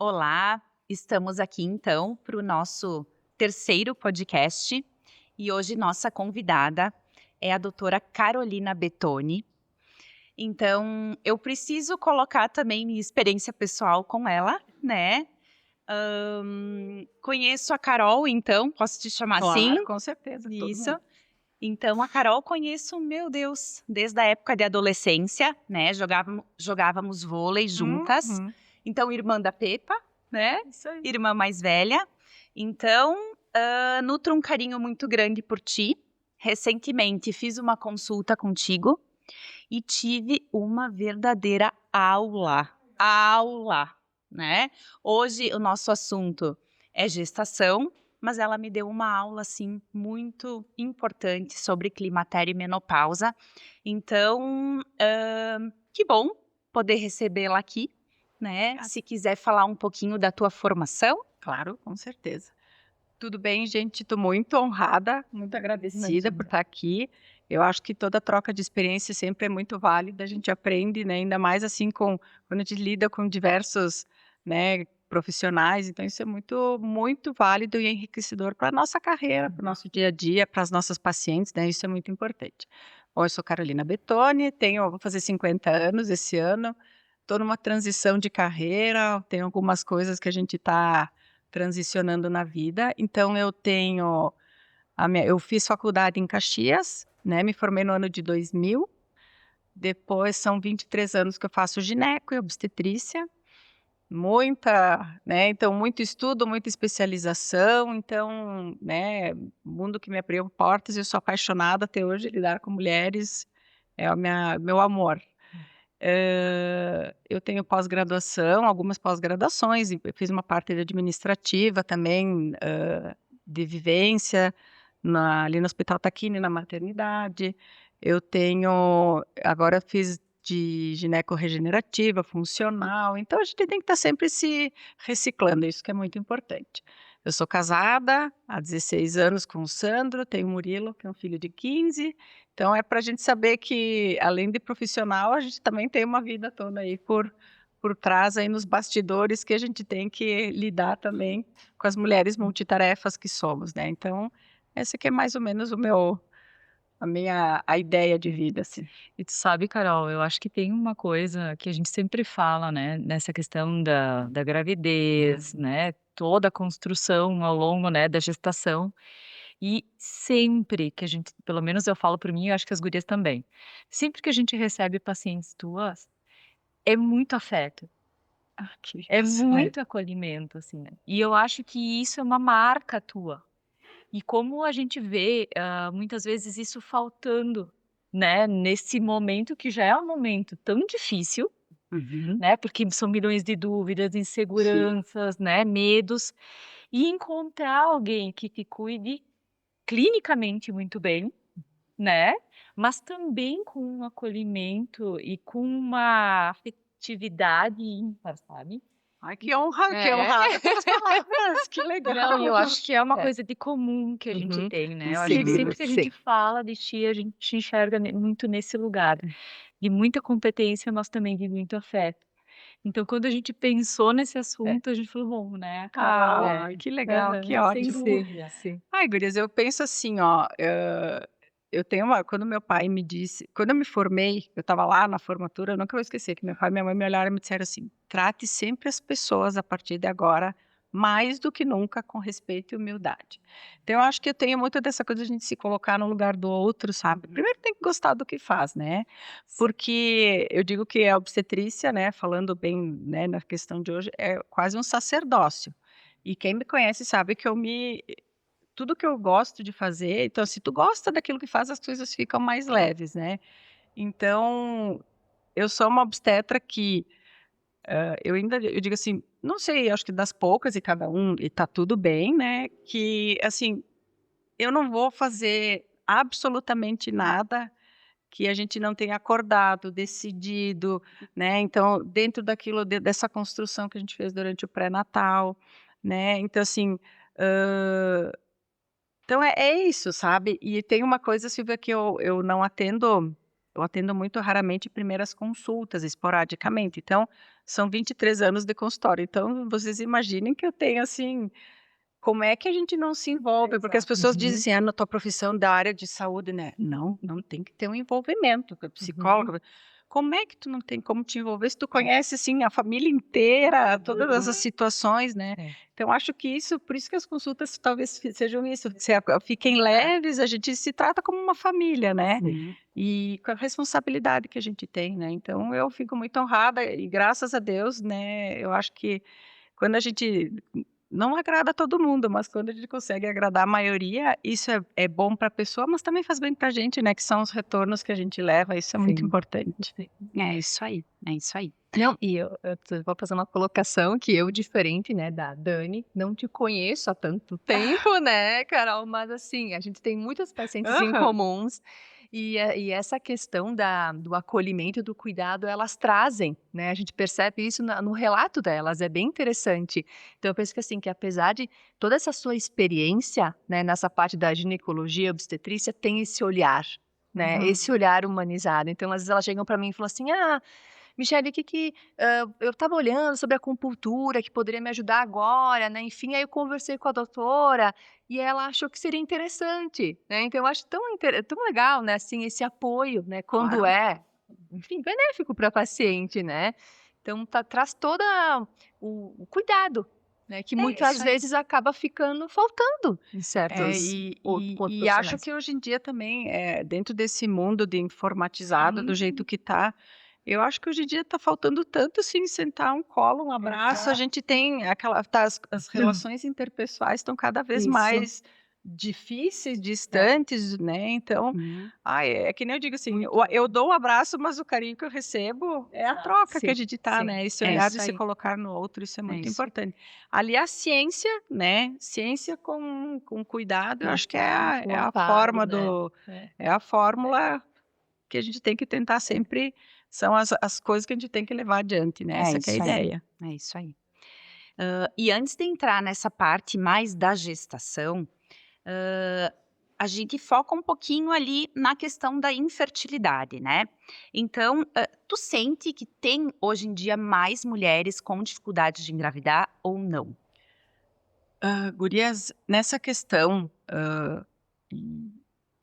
Olá, estamos aqui então para o nosso terceiro podcast e hoje nossa convidada é a doutora Carolina Betoni. Então, eu preciso colocar também minha experiência pessoal com ela, né? Conheço a Carol, então, posso te chamar assim? Claro, com certeza, todo Isso. mundo. Então, a Carol conheço, meu Deus, desde a época de adolescência, né? Jogávamos vôlei juntas. Uhum, Então, irmã da Pepa, né? isso aí. Irmã mais velha. Então, nutro um carinho muito grande por ti. Recentemente fiz uma consulta contigo e tive uma verdadeira aula, né? Hoje o nosso assunto é gestação, mas ela me deu uma aula assim muito importante sobre climatério e menopausa. Então, que bom poder recebê-la aqui, né? Ah, Se quiser falar um pouquinho da tua formação. claro, com certeza. Tudo bem, gente, estou muito honrada, muito agradecida por Imagina. estar aqui. Eu acho que toda troca de experiência sempre é muito válida, a gente aprende, né, ainda mais assim quando a gente lida com diversos, né, profissionais, então isso é muito válido e enriquecedor para a nossa carreira, para o nosso dia a dia, para as nossas pacientes, né, isso é muito importante. Bom, eu sou Carolina Betoni, vou fazer 50 anos esse ano, estou numa transição de carreira, tem algumas coisas que a gente está transicionando na vida. Então eu fiz faculdade em Caxias, né, me formei no ano de 2000, depois são 23 anos que eu faço gineco e obstetrícia, então muito estudo, muita especialização, então, né, mundo que me abriu portas, eu sou apaixonada até hoje, lidar com mulheres é o meu amor. Eu tenho pós-graduação, algumas pós-graduações, e fiz uma parte de administrativa também, de vivência, ali no Hospital Taquini, na maternidade. Agora eu fiz de gineco-regenerativa, funcional, então a gente tem que estar sempre se reciclando, isso que é muito importante. Eu sou casada há 16 anos com o Sandro, tenho o Murilo, que é um filho de 15. Então é para a gente saber que, além de profissional, a gente também tem uma vida toda aí por trás, aí nos bastidores, que a gente tem que lidar também com as mulheres multitarefas que somos, né. Então, essa que é mais ou menos a ideia de vida, assim. E tu sabe, Carol, eu acho que tem uma coisa que a gente sempre fala, né, nessa questão da gravidez, né, toda a construção ao longo, né, da gestação, e sempre que a gente, pelo menos eu falo por mim, eu acho que as gurias também, sempre que a gente recebe pacientes tuas, é muito afeto, Ah, que é isso. muito acolhimento, assim, né, e eu acho que isso é uma marca tua. E como a gente vê, muitas vezes isso faltando, né, nesse momento que já é um momento tão difícil, Uhum. né, porque são milhões de dúvidas, Sim. inseguranças, né, medos, e encontrar alguém que te cuide clinicamente muito bem, né, mas também com um acolhimento e com uma afetividade ímpar, sabe. Ai, que É. honrada pelas palavras, que Não, e eu legal. acho que é uma É. coisa de comum que a gente Uhum. tem, né. Eu acho Sem que dúvida, sempre que a gente sim. fala de ti, a gente te enxerga muito nesse lugar, de muita competência, mas também de muito afeto. Então quando a gente pensou nesse É. assunto, a gente falou: "Bom, né, a Carol". Ai, que legal, que Aham, sem ótimo. dúvida, sim. Ai, gurias, eu penso assim, ó, eu tenho uma quando meu pai me disse quando eu me formei, eu estava lá na formatura, eu nunca vou esquecer que meu pai e minha mãe me olharam e me disseram assim: "Trate sempre as pessoas a partir de agora, mais do que nunca, com respeito e humildade". Então eu acho que eu tenho muito dessa coisa de a gente se colocar no lugar do outro, sabe. Primeiro tem que gostar do que faz, né, porque eu digo que a obstetrícia, né, falando bem, né, na questão de hoje, é quase um sacerdócio. E quem me conhece sabe que tudo que eu gosto de fazer, então se tu gosta daquilo que faz, as coisas ficam mais leves, né. Então, eu sou uma obstetra que, eu digo assim, não sei, acho que das poucas e cada um e tá tudo bem, né, que assim, eu não vou fazer absolutamente nada que a gente não tenha acordado, decidido, né, então dentro daquilo dessa construção que a gente fez durante o pré-natal, né, então assim, hã então é isso, sabe. E tem uma coisa, Silvia, que eu não atendo eu atendo muito raramente primeiras consultas, esporadicamente. Então, são 23 anos de consultório. Então, vocês imaginem que eu tenho, assim, como é que a gente não se envolve? Porque as pessoas dizem assim, na tua profissão da área de saúde, né? Não tem que ter um envolvimento, psicóloga. Como é que tu não tem como te envolver se tu conhece, assim, a família inteira, todas as situações, né? Então, acho que por isso que as consultas talvez sejam isso, fiquem leves, a gente se trata como uma família, né? E com a responsabilidade que a gente tem, né? Então, eu fico muito honrada e graças a Deus, né? Eu acho que quando a gente não agrada todo mundo, mas quando a gente consegue agradar a maioria, isso é bom para a pessoa, mas também faz bem para a gente, né? Que são os retornos que a gente leva, isso é muito importante. É isso aí, é isso aí. Não, e vou fazer uma colocação que eu, diferente, né, da Dani, não te conheço há tanto tempo, né, Carol? Mas assim, a gente tem muitos pacientes em comuns e essa questão do acolhimento e do cuidado, elas trazem, né? A gente percebe isso no relato delas, é bem interessante. Então, eu penso que assim, que apesar de toda essa sua experiência, né, nessa parte da ginecologia, obstetrícia, tem esse olhar, né? Esse olhar humanizado. Então, às vezes elas chegam para mim e falam assim, Michele, eu estava olhando sobre a acupuntura, que poderia me ajudar agora, né? Enfim, aí eu conversei com a doutora e ela achou que seria interessante, né? Então, eu acho tão legal, né? Assim, esse apoio, né? Quando enfim, benéfico para a paciente, né? Então, traz todo o cuidado, né? Que muitas vezes acaba faltando em certos pontos E acho profissionais. que hoje em dia também, dentro desse mundo de informatizado, do jeito que tá, eu acho que hoje em dia está faltando tanto, assim, sentar um colo, um abraço. A gente tem as relações interpessoais estão cada vez Isso. mais difíceis, distantes, né? Então, é que nem eu digo assim, eu dou um abraço, mas o carinho que eu recebo é a troca que a gente tá, né? Esse olhar isso de se aí. colocar no outro, isso é muito isso. importante. Ali a ciência, né? Ciência com cuidado, eu acho que é a amparo, forma né? é a fórmula que a gente tem que tentar sempre, são as coisas que a gente tem que levar adiante, né? Essa que é a isso aí. ideia. É isso aí. E antes de entrar nessa parte mais da gestação, a gente foca um pouquinho ali na questão da infertilidade, né? Então, tu sente que tem hoje em dia mais mulheres com dificuldade de engravidar ou não? Gurias, nessa questão,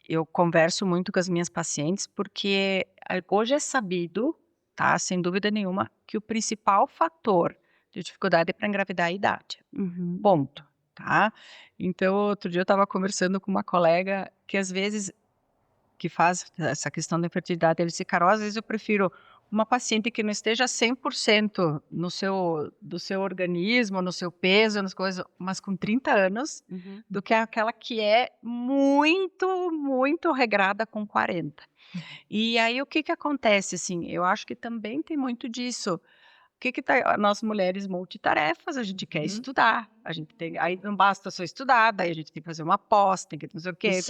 eu converso muito com as minhas pacientes, porque hoje é sabido, tá? Sem dúvida nenhuma, que o principal fator de dificuldade para engravidar é a idade. Ponto, tá? Então, outro dia eu estava conversando com uma colega que às vezes que faz essa questão da infertilidade, ele disse, Carol, às vezes eu prefiro uma paciente que não esteja 100% do seu organismo, no seu peso, nas coisas, mas com 30 anos, do que aquela que é muito, muito regrada com 40. E aí, o que acontece, assim, eu acho que também tem muito disso. Nós mulheres multitarefas, a gente quer estudar, aí não basta só estudar, daí a gente tem que fazer uma pós, tem que não sei o quê.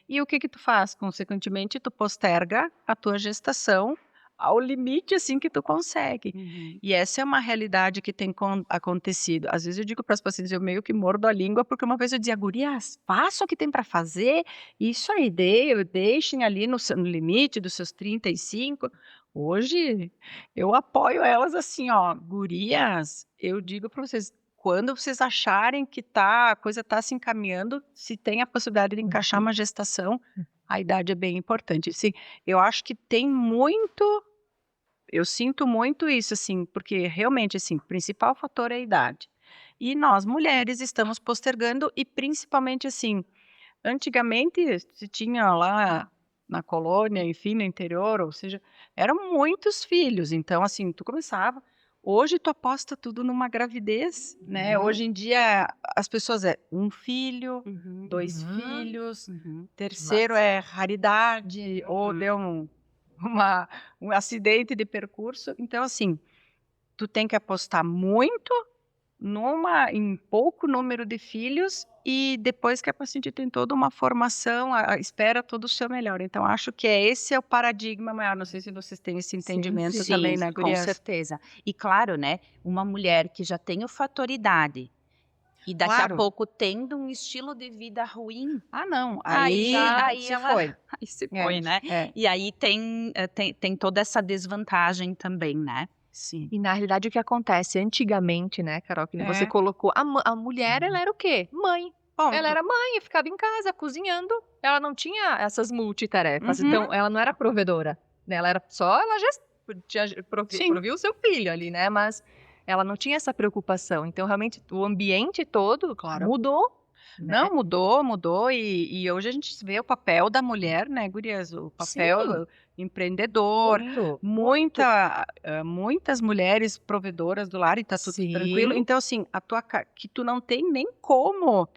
E o que tu faz? Consequentemente, tu posterga a tua gestação ao limite, assim, que tu consegue. E essa é uma realidade que tem acontecido. Às vezes eu digo para as pacientes, eu meio que mordo a língua, porque uma vez eu dizia, gurias, faça o que tem para fazer, isso aí, deixem ali no limite dos seus 35. Hoje, eu apoio elas assim, ó, gurias, eu digo para vocês, quando vocês acharem que a coisa está se encaminhando, se tem a possibilidade de encaixar uma gestação, a idade é bem importante. Sim, eu acho que tem muito, eu sinto muito isso, assim, porque realmente, assim, o principal fator é a idade. E nós, mulheres, estamos postergando e principalmente, assim, antigamente se tinha lá na colônia, enfim, no interior, ou seja, eram muitos filhos, então assim, tu começava, hoje tu aposta tudo numa gravidez, né? Hoje em dia as pessoas um filho, 2 filhos, terceiro é raridade, ou deu um acidente de percurso, então assim, tu tem que apostar muito em pouco número de filhos e depois que a paciente tem toda uma formação, espera todo o seu melhor. Então, acho que esse é o paradigma maior. Não sei se vocês têm esse entendimento também, né, com gurias? certeza. E claro, né, uma mulher que já tem o fator idade e daqui a Claro. pouco tendo um estilo de vida ruim, Ah, não. aí Se ela foi. aí se foi, né? É. E aí tem toda essa desvantagem também, né? Sim. E na realidade o que acontece antigamente, né, Carol, que nem você É. colocou, a mulher, ela era o quê? Mãe. Bom, Ela era mãe, ficava em casa cozinhando. Ela não tinha essas multitarefas. Uhum. Então, ela não era provedora, né? Ela era só, ela já Sim. provia o seu filho ali, né? Mas ela não tinha essa preocupação. Então, realmente, o ambiente todo Claro. mudou, né? Não, mudou e hoje a gente vê o papel da mulher, né, gurias? O papel empreendedor, Muito. muitas mulheres provedoras do lar e tá tudo Sim. tranquilo. Então, assim, que tu não tem nem como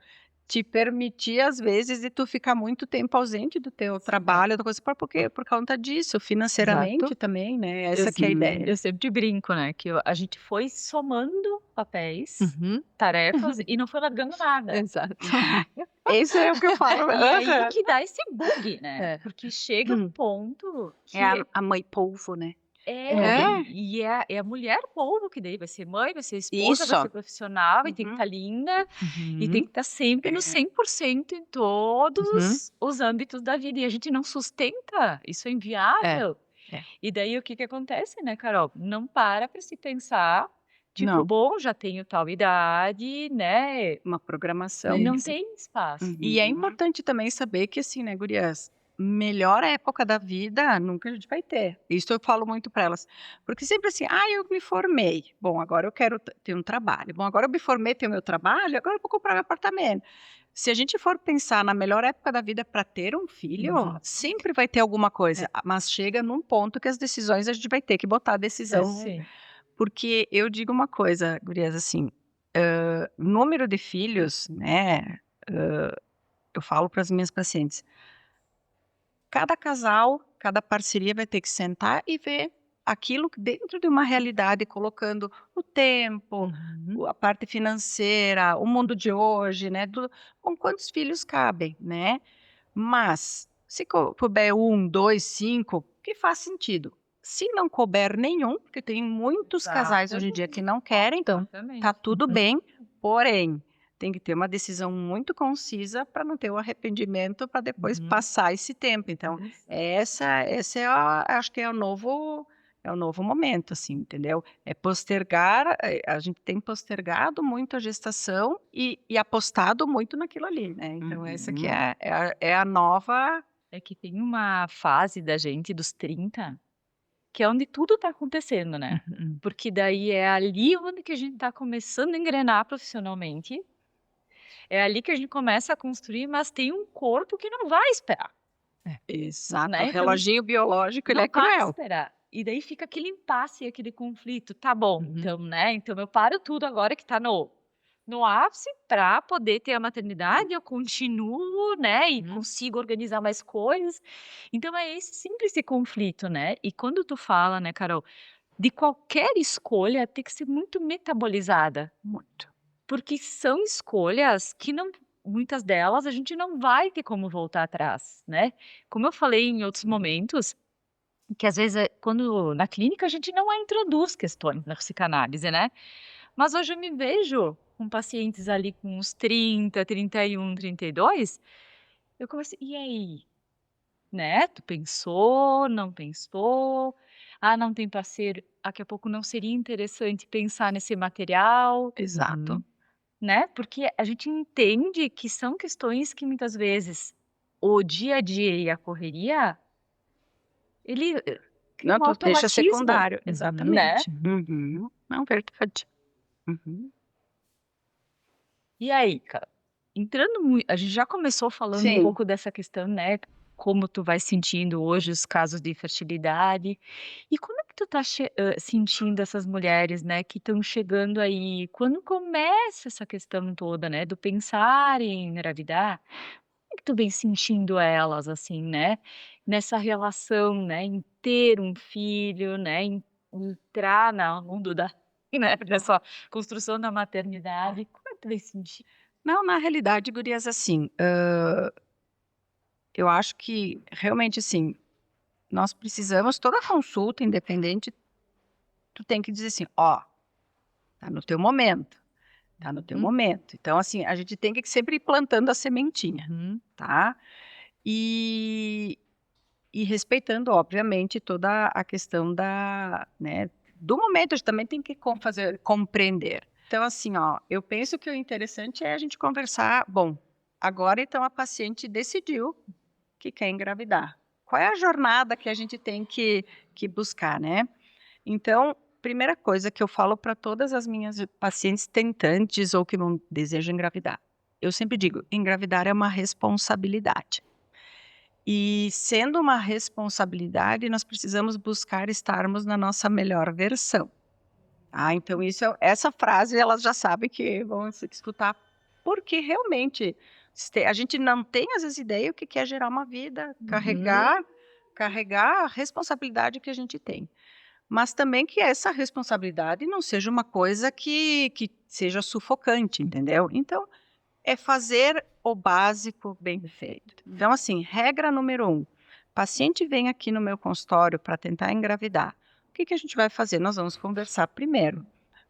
te permitir, às vezes, de tu ficar muito tempo ausente do teu trabalho, da coisa, por conta disso, financeiramente Exato. também, né? Essa que é a Sim. ideia. Eu sempre brinco, né, que a gente foi somando papéis, Uhum. tarefas e não foi largando nada. Exato. Isso é o que eu falo. E aí Aham. que dá esse bug, né? É. Porque chega um ponto que É a mãe polvo, né? é, e é a mulher polvo que daí vai ser mãe, vai ser esposa, vai Isso. ser profissional, e tem que Uhum. estar linda, e Uhum. tem que estar sempre no 100% em todos Uhum. os âmbitos da vida. E a gente não sustenta, isso é inviável. É. E daí o que que acontece, né, Carol? Não para se pensar, tipo, Não. bom, já tenho tal idade, né? Uma programação. E não Isso. tem espaço. E é importante também saber que, assim, né, gurias, melhor época da vida nunca a gente vai ter. Isso eu falo muito para elas. Porque sempre assim, eu me formei. Bom, agora eu quero ter um trabalho. Bom, agora eu me formei, tenho meu trabalho, agora eu vou comprar meu apartamento. Se a gente for pensar na melhor época da vida para ter um filho, Uhum. sempre vai ter alguma coisa. Mas chega num ponto que as decisões a gente vai ter que botar a decisão. Sim. Porque eu digo uma coisa, gurias, assim, número de filhos, né? Eu falo para as minhas pacientes, cada casal, cada parceria vai ter que sentar e ver aquilo dentro de uma realidade, colocando o tempo, Uhum. a parte financeira, o mundo de hoje, né? Com quantos filhos cabem, né? Mas, se couber 1, 2, 5, que faz sentido. Se não couber nenhum, porque tem muitos casais hoje em dia que não querem, Então, tá tudo Uhum. bem, porém, tem que ter uma decisão muito concisa para não ter o arrependimento para depois Uhum. passar esse tempo. Então, essa é acho que é o novo momento, assim, entendeu? É postergar, a gente tem postergado muito a gestação e apostado muito naquilo ali, né? Então, essa que é a nova. É que tem uma fase da gente dos 30, que é onde tudo tá acontecendo, né? Uhum. Porque daí é ali onde que a gente tá começando a engrenar profissionalmente. É ali que a gente começa a construir, mas tem um corpo que não vai esperar, Exato, né? o Então reloginho biológico, ele não é vai cruel. esperar. E daí fica aquele impasse, aquele conflito. Tá bom, Uhum. então, né? Então eu paro tudo agora que tá no ápice para poder ter a maternidade, eu continuo, né? E Uhum. consigo organizar mais coisas. Então é sempre esse conflito, né? E quando tu fala, né, Carol, de qualquer escolha tem que ser muito metabolizada. Muito. Porque são escolhas que não, muitas delas a gente não vai ter como voltar atrás, né? Como eu falei em outros momentos, que às vezes quando na clínica a gente não introduz questões na psicanálise, né? Mas hoje eu me vejo com pacientes ali com uns 30, 31, 32, eu começo, e aí? Né? Tu pensou, não pensou? Ah, não tem parceiro, daqui a pouco não seria interessante pensar nesse material, Exato. né? Porque a gente entende que são questões que muitas vezes o dia a dia e a correria, ele cria Não, um tu deixa automatismo, secundário, né? exatamente. Uhum. Não, verdade. Uhum. E aí, cara, entrando a gente já começou falando um Sim. pouco dessa questão, né, como tu vai sentindo hoje os casos de infertilidade, e como é que tu tá sentindo essas mulheres, né, que estão chegando aí, quando começa essa questão toda, né, do pensar em engravidar, como é que tu vem sentindo elas, assim, né, nessa relação, né, em ter um filho, né, em entrar no mundo da né, dessa construção da maternidade, como é que tu vem sentindo? Não, na realidade, gurias, assim, eu acho que realmente, assim, nós precisamos, toda consulta, independente, tu tem que dizer assim, ó, tá no teu momento, tá no teu Uhum. momento. Então, assim, a gente tem que sempre ir plantando a sementinha, Uhum. tá? E respeitando, obviamente, toda a questão da, né, do momento, a gente também tem que compreender. Então, assim, ó, eu penso que o interessante é a gente conversar. Bom, agora então a paciente decidiu que quer engravidar. Qual é a jornada que a gente tem que buscar, né? Então, primeira coisa que eu falo para todas as minhas pacientes tentantes ou que não desejam engravidar, eu sempre digo, engravidar é uma responsabilidade. E sendo uma responsabilidade, nós precisamos buscar estarmos na nossa melhor versão. Então essa frase elas já sabem que vão escutar, porque realmente a gente não tem às vezes ideia o que é gerar uma vida, carregar a responsabilidade que a gente tem. Mas também que essa responsabilidade não seja uma coisa que seja sufocante, entendeu? Então, é fazer o básico bem feito. Então, assim, regra número 1. Paciente vem aqui no meu consultório para tentar engravidar. O que a gente vai fazer? Nós vamos conversar primeiro.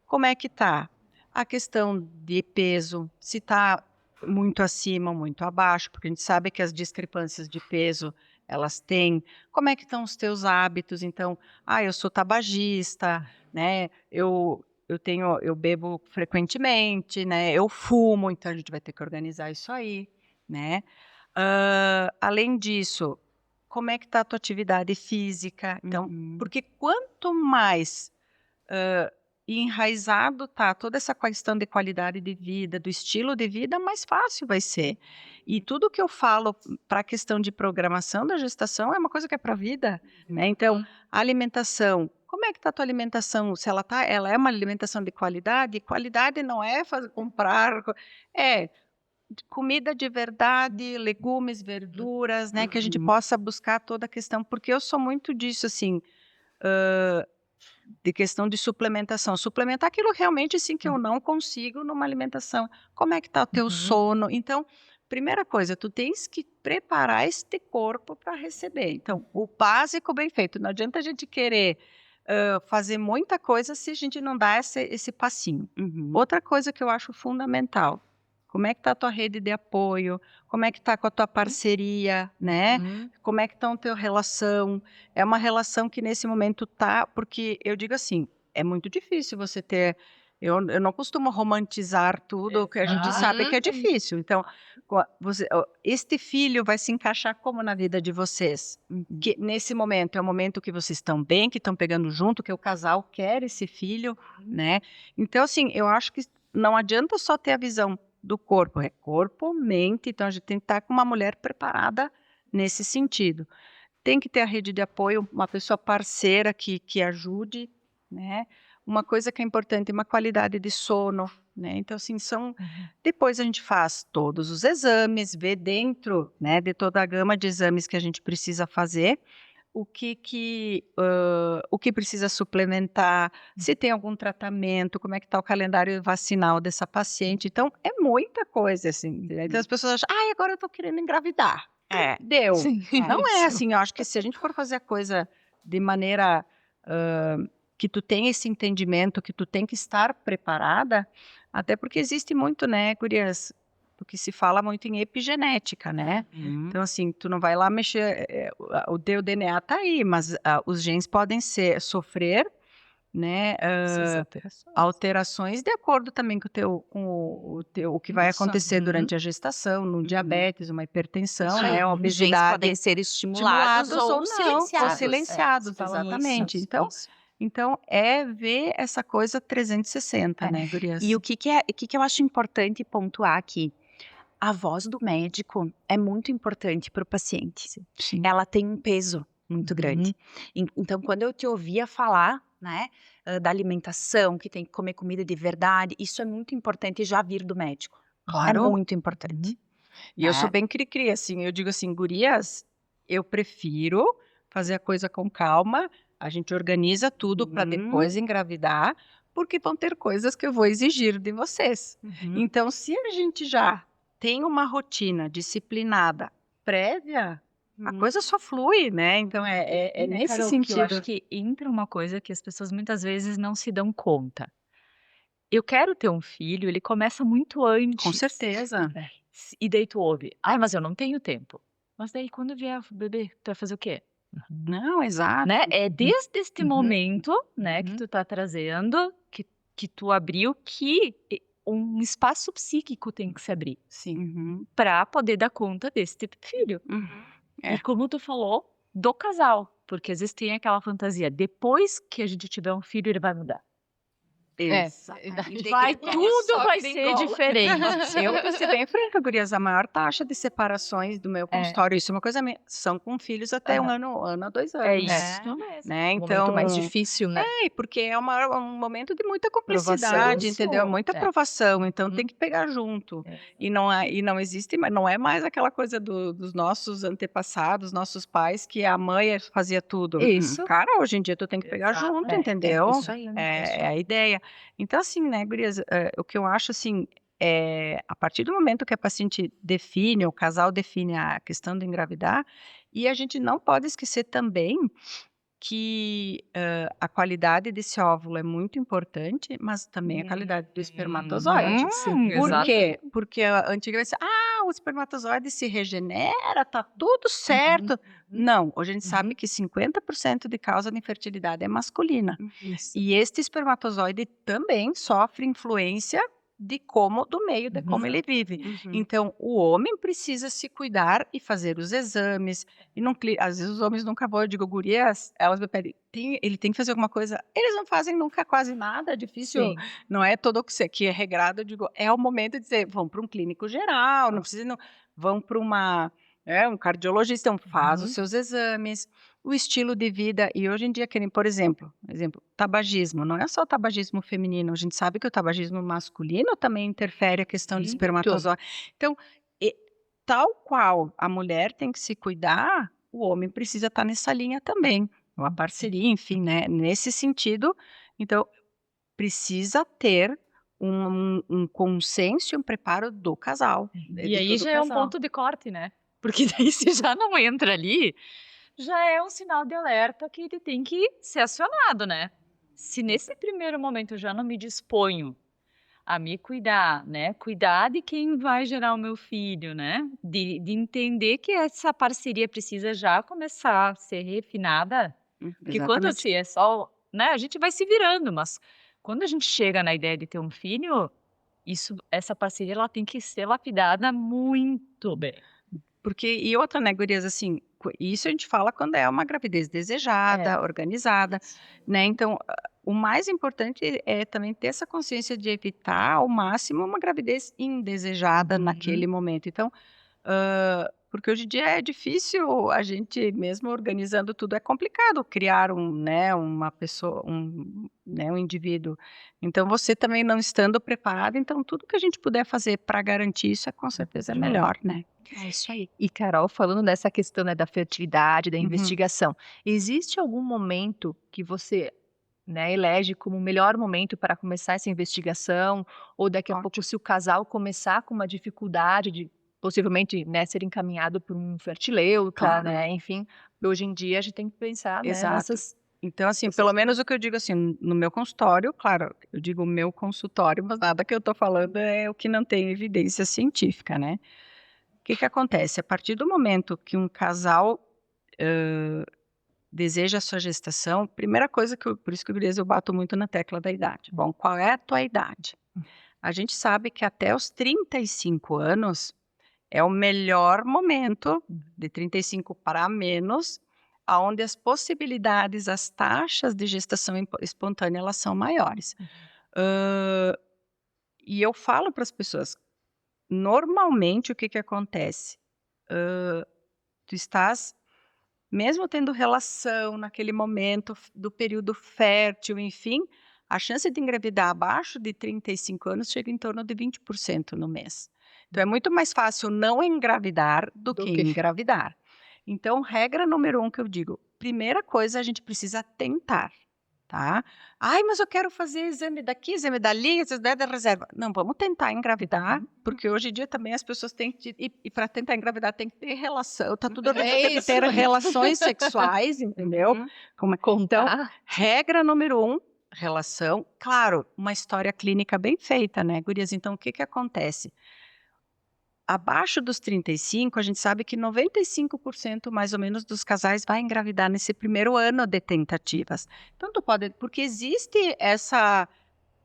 Como é que está a questão de peso, se está muito acima ou muito abaixo, porque a gente sabe que as discrepâncias de peso, elas têm. Como é que estão os teus hábitos? Então, eu sou tabagista, né? Eu bebo frequentemente, né? Eu fumo, então a gente vai ter que organizar isso aí, né? Além disso, como é que está a tua atividade física? Então, porque quanto mais enraizado tá toda essa questão de qualidade de vida, do estilo de vida, mais fácil vai ser. E tudo que eu falo para a questão de programação da gestação é uma coisa que é para a vida, né? Então, a alimentação, como é que está a tua alimentação? Se ela é uma alimentação de qualidade? Qualidade não é comprar, é comida de verdade, legumes, verduras, né? Que a gente possa buscar toda a questão, porque eu sou muito disso, assim, de questão de suplementação. Suplementar aquilo realmente, assim, que eu não consigo numa alimentação. Como é que está o teu sono? Então, primeira coisa, tu tens que preparar este corpo para receber. Então, o básico bem feito. Não adianta a gente querer fazer muita coisa se a gente não dá esse passinho. Outra coisa que eu acho fundamental, como é que está a tua rede de apoio? Como é que está com a tua parceria, né? Como é que está a tua relação? É uma relação que nesse momento tá, porque eu digo assim, é muito difícil você ter. Eu não costumo romantizar tudo, que a gente sabe que é difícil. Então, este filho vai se encaixar como na vida de vocês? Que nesse momento é o momento que vocês estão bem, que estão pegando junto, que o casal quer esse filho, né? Então, assim, eu acho que não adianta só ter a visão do corpo, é corpo, mente, então a gente tem que estar com uma mulher preparada nesse sentido. Tem que ter a rede de apoio, uma pessoa parceira que ajude, né? Uma coisa que é importante, uma qualidade de sono, né? Então, assim, depois a gente faz todos os exames, vê dentro, né, de toda a gama de exames que a gente precisa fazer, o que precisa suplementar, se tem algum tratamento, como é que está o calendário vacinal dessa paciente. Então, é muita coisa, assim. Então, as pessoas acham, agora eu estou querendo engravidar. Deu. Sim. Não é assim, eu acho que se a gente for fazer a coisa de maneira que tu tem esse entendimento, que tu tem que estar preparada, até porque existe muito, né, gurias, porque se fala muito em epigenética, né? Então, assim, tu não vai lá mexer, o teu DNA tá aí, mas os genes podem sofrer, né, alterações de acordo também com o que vai acontecer durante a gestação, no diabetes, uma hipertensão, né, uma Os genes obesidade. podem ser estimulados ou não, silenciados. ou silenciados, exatamente. Então, é ver essa coisa 360, né, gurias? E o que eu acho importante pontuar aqui? A voz do médico é muito importante para o paciente. Sim. Ela tem um peso muito grande. Então, quando eu te ouvia falar, né, da alimentação, que tem que comer comida de verdade, isso é muito importante já vir do médico. Claro. É muito importante. E eu sou bem cri-cri, assim, eu digo assim, gurias, eu prefiro fazer a coisa com calma, a gente organiza tudo para depois engravidar, porque vão ter coisas que eu vou exigir de vocês. Então, se a gente já tem uma rotina disciplinada prévia, a coisa só flui, né? Então, é nesse Carol, sentido. eu acho que entra uma coisa que as pessoas muitas vezes não se dão conta. Eu quero ter um filho, ele começa muito antes. Com certeza. E daí tu ouve, mas eu não tenho tempo. Mas daí quando vier o bebê, tu vai fazer o quê? Não, exato. Né? É desde este Uhum. momento, né, que Uhum. tu tá trazendo, que tu abriu, que um espaço psíquico tem que se abrir Sim. Uhum. para poder dar conta desse filho. É. E como tu falou, do casal, porque às vezes tem aquela fantasia, depois que a gente tiver um filho, ele vai mudar. Exatamente. Vai, tudo Só vai que ser engola. diferente. Eu vou ser bem franca, gurias, a maior taxa de separações do meu consultório, isso é uma coisa minha, são com filhos até um ano a 2 anos. É isso mesmo. Né? O momento mais Então, difícil, né? porque é um momento de muita Provação. cumplicidade, entendeu? Muita É. provação, então Uhum. tem que pegar junto. É. E não existe, não é mais aquela coisa dos nossos antepassados, nossos pais, que a mãe fazia tudo. Isso. Cara, hoje em dia tu tem que pegar Exato. junto, É, entendeu? isso aí. É a ideia. Então, assim, né, gurias, o que eu acho, assim, a partir do momento que a paciente define, o casal define a questão de engravidar, e a gente não pode esquecer também que a qualidade desse óvulo é muito importante, mas também a qualidade do espermatozoide. Por Exato. quê? Porque antigamente, o espermatozoide se regenera, tá tudo certo. Não, hoje a gente sabe que 50% de causa de infertilidade é masculina. Isso. E este espermatozoide também sofre influência do meio, de como ele vive. Então, o homem precisa se cuidar e fazer os exames. E às vezes os homens nunca vão, eu digo, gurias, elas me pedem, ele tem que fazer alguma coisa. Eles não fazem nunca quase nada, é difícil, Sim. não é todo o que aqui é regrado, eu digo, é o momento de dizer, vão para um clínico geral, não precisa, vão para um cardiologista, então faz os seus exames, o estilo de vida, e hoje em dia querem, por exemplo, tabagismo, não é só o tabagismo feminino, a gente sabe que o tabagismo masculino também interfere a questão de Muito. espermatozoide. Então, tal qual a mulher tem que se cuidar, o homem precisa estar nessa linha também, uma parceria, enfim, né, nesse sentido, então, precisa ter um consenso e um preparo do casal. E aí já é um ponto de corte, né? Porque daí se já não entra ali, já é um sinal de alerta que ele tem que ser acionado, né? Se nesse primeiro momento eu já não me disponho a me cuidar, né? Cuidar de quem vai gerar o meu filho, né? De entender que essa parceria precisa já começar a ser refinada. Porque quando Exatamente. assim, é só, né? A gente vai se virando, mas quando a gente chega na ideia de ter um filho, essa parceria ela tem que ser lapidada muito bem. E outra, né, gurias, assim, isso a gente fala quando é uma gravidez desejada, organizada, né? Então, o mais importante é também ter essa consciência de evitar ao máximo uma gravidez indesejada naquele momento. Então, porque hoje em dia é difícil, a gente mesmo organizando tudo, é complicado criar uma pessoa, um indivíduo. Então, você também não estando preparado, então tudo que a gente puder fazer para garantir isso, com certeza é melhor, né? É isso aí. E Carol, falando nessa questão, né, da fertilidade, da investigação, existe algum momento que você, né, elege como o melhor momento para começar essa investigação? Ou daqui a pouco, se o casal começar com uma dificuldade de possivelmente, né, ser encaminhado por um fertileuta, Claro. né, enfim, hoje em dia a gente tem que pensar, né, Exato. nessas... Então, assim, pelo menos o que eu digo assim, no meu consultório, claro, eu digo meu consultório, mas nada que eu estou falando é o que não tem evidência científica, né? O que acontece? A partir do momento que um casal deseja a sua gestação, primeira coisa por isso que eu bato muito na tecla da idade. Bom, qual é a tua idade? A gente sabe que até os 35 anos é o melhor momento, de 35 para menos, aonde as possibilidades, as taxas de gestação espontânea, elas são maiores. E eu falo para as pessoas, normalmente o que acontece? Tu estás, mesmo tendo relação naquele momento do período fértil, enfim, a chance de engravidar abaixo de 35 anos chega em torno de 20% no mês. Então, é muito mais fácil não engravidar do que engravidar. Então, regra número 1 que eu digo, primeira coisa, a gente precisa tentar, tá? Ai, mas eu quero fazer exame daqui, exame dali, exame da reserva. Não, vamos tentar engravidar, porque hoje em dia também as pessoas têm que... E para tentar engravidar tem que ter relação, tá tudo tem que ter relações sexuais, entendeu? Então, regra número 1, relação. Claro, uma história clínica bem feita, né, gurias? Então, o que acontece? abaixo dos 35, a gente sabe que 95% mais ou menos dos casais vai engravidar nesse primeiro ano de tentativas. Então, porque existe essa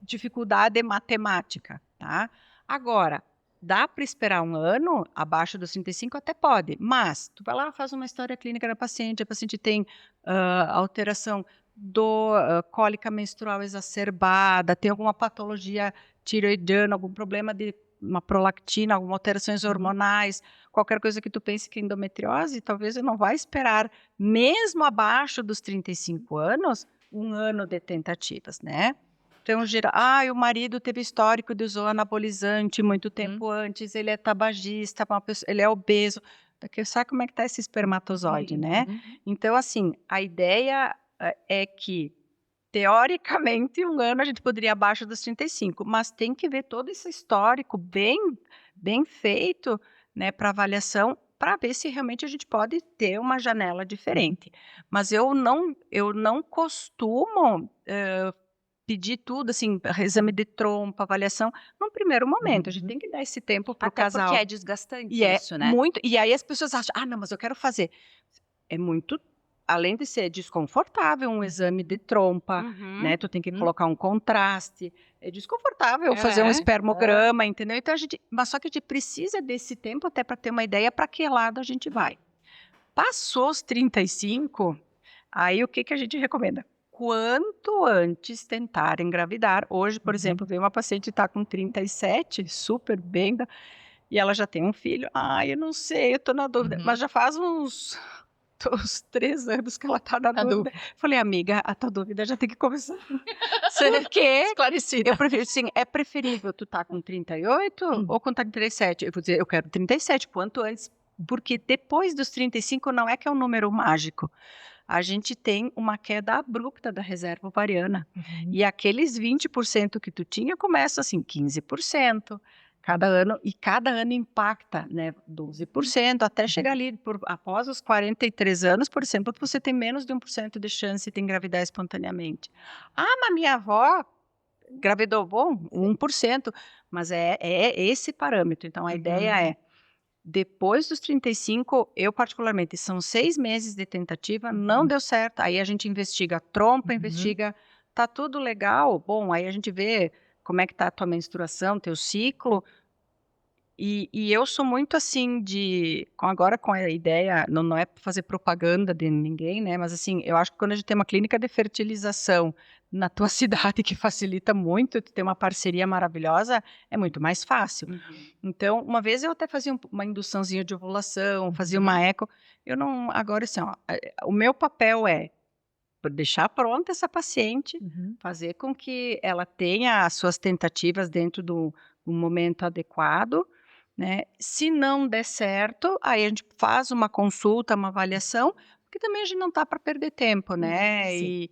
dificuldade matemática, tá? Agora, dá para esperar um ano abaixo dos 35? Até pode, mas tu vai lá, faz uma história clínica da paciente, a paciente tem alteração cólica menstrual exacerbada, tem alguma patologia tiroidiana, algum problema de uma prolactina, algumas alterações hormonais, qualquer coisa que tu pense que é endometriose, talvez eu não vai esperar, mesmo abaixo dos 35 anos, um ano de tentativas, né? Então, o marido teve histórico de usar anabolizante muito tempo antes, ele é tabagista, ele é obeso. Sabe como é que está esse espermatozoide, né? Então, assim, a ideia é que, teoricamente, um ano a gente poderia ir abaixo dos 35, mas tem que ver todo esse histórico bem feito, né, para avaliação, para ver se realmente a gente pode ter uma janela diferente. Mas eu não costumo pedir tudo, assim, exame de trompa, avaliação, num primeiro momento. A gente tem que dar esse tempo para o casal. Porque é desgastante E isso, né? muito. E aí as pessoas acham, não, mas eu quero fazer. É muito, além de ser desconfortável, um exame de trompa, né? Tu tem que colocar um contraste. É desconfortável fazer um espermograma, entendeu? Então mas só que a gente precisa desse tempo até para ter uma ideia para que lado a gente vai. Passou os 35, aí o que a gente recomenda? Quanto antes tentar engravidar. Hoje, por exemplo, veio uma paciente que está com 37, super bem, e ela já tem um filho. Eu não sei, eu estou na dúvida. Mas já faz uns 3 anos que ela está na dúvida. Falei, amiga, a tua dúvida já tem que começar. Porque Esclarecida. eu prefiro, sim, é preferível tu tá com 38 ou com 37? Eu vou dizer, eu quero 37, quanto antes. Porque depois dos 35 não é que é um número mágico. A gente tem uma queda abrupta da reserva ovariana. E aqueles 20% que tu tinha começa assim, 15%. Cada ano impacta, né, 12%, até chegar ali, após os 43 anos, por exemplo, você tem menos de 1% de chance de engravidar espontaneamente. Mas minha avó engravidou, bom, 1%, mas é esse parâmetro. Então, a ideia é, depois dos 35, eu particularmente, são 6 meses de tentativa, não deu certo, aí a gente investiga a trompa, investiga, tá tudo legal, bom, aí a gente vê como é que tá a tua menstruação, teu ciclo, e eu sou muito assim agora com a ideia, não é fazer propaganda de ninguém, né, mas assim, eu acho que quando a gente tem uma clínica de fertilização na tua cidade, que facilita muito, tu ter uma parceria maravilhosa, é muito mais fácil. Então, uma vez eu até fazia uma induçãozinha de ovulação, fazia uma eco, agora assim, o meu papel é deixar pronta essa paciente, fazer com que ela tenha as suas tentativas dentro do momento adequado, né? Se não der certo, aí a gente faz uma consulta, uma avaliação, porque também a gente não está para perder tempo, né? E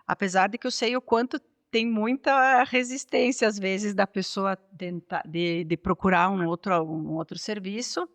apesar de que eu sei o quanto tem muita resistência, às vezes, da pessoa tentar, de procurar um outro serviço.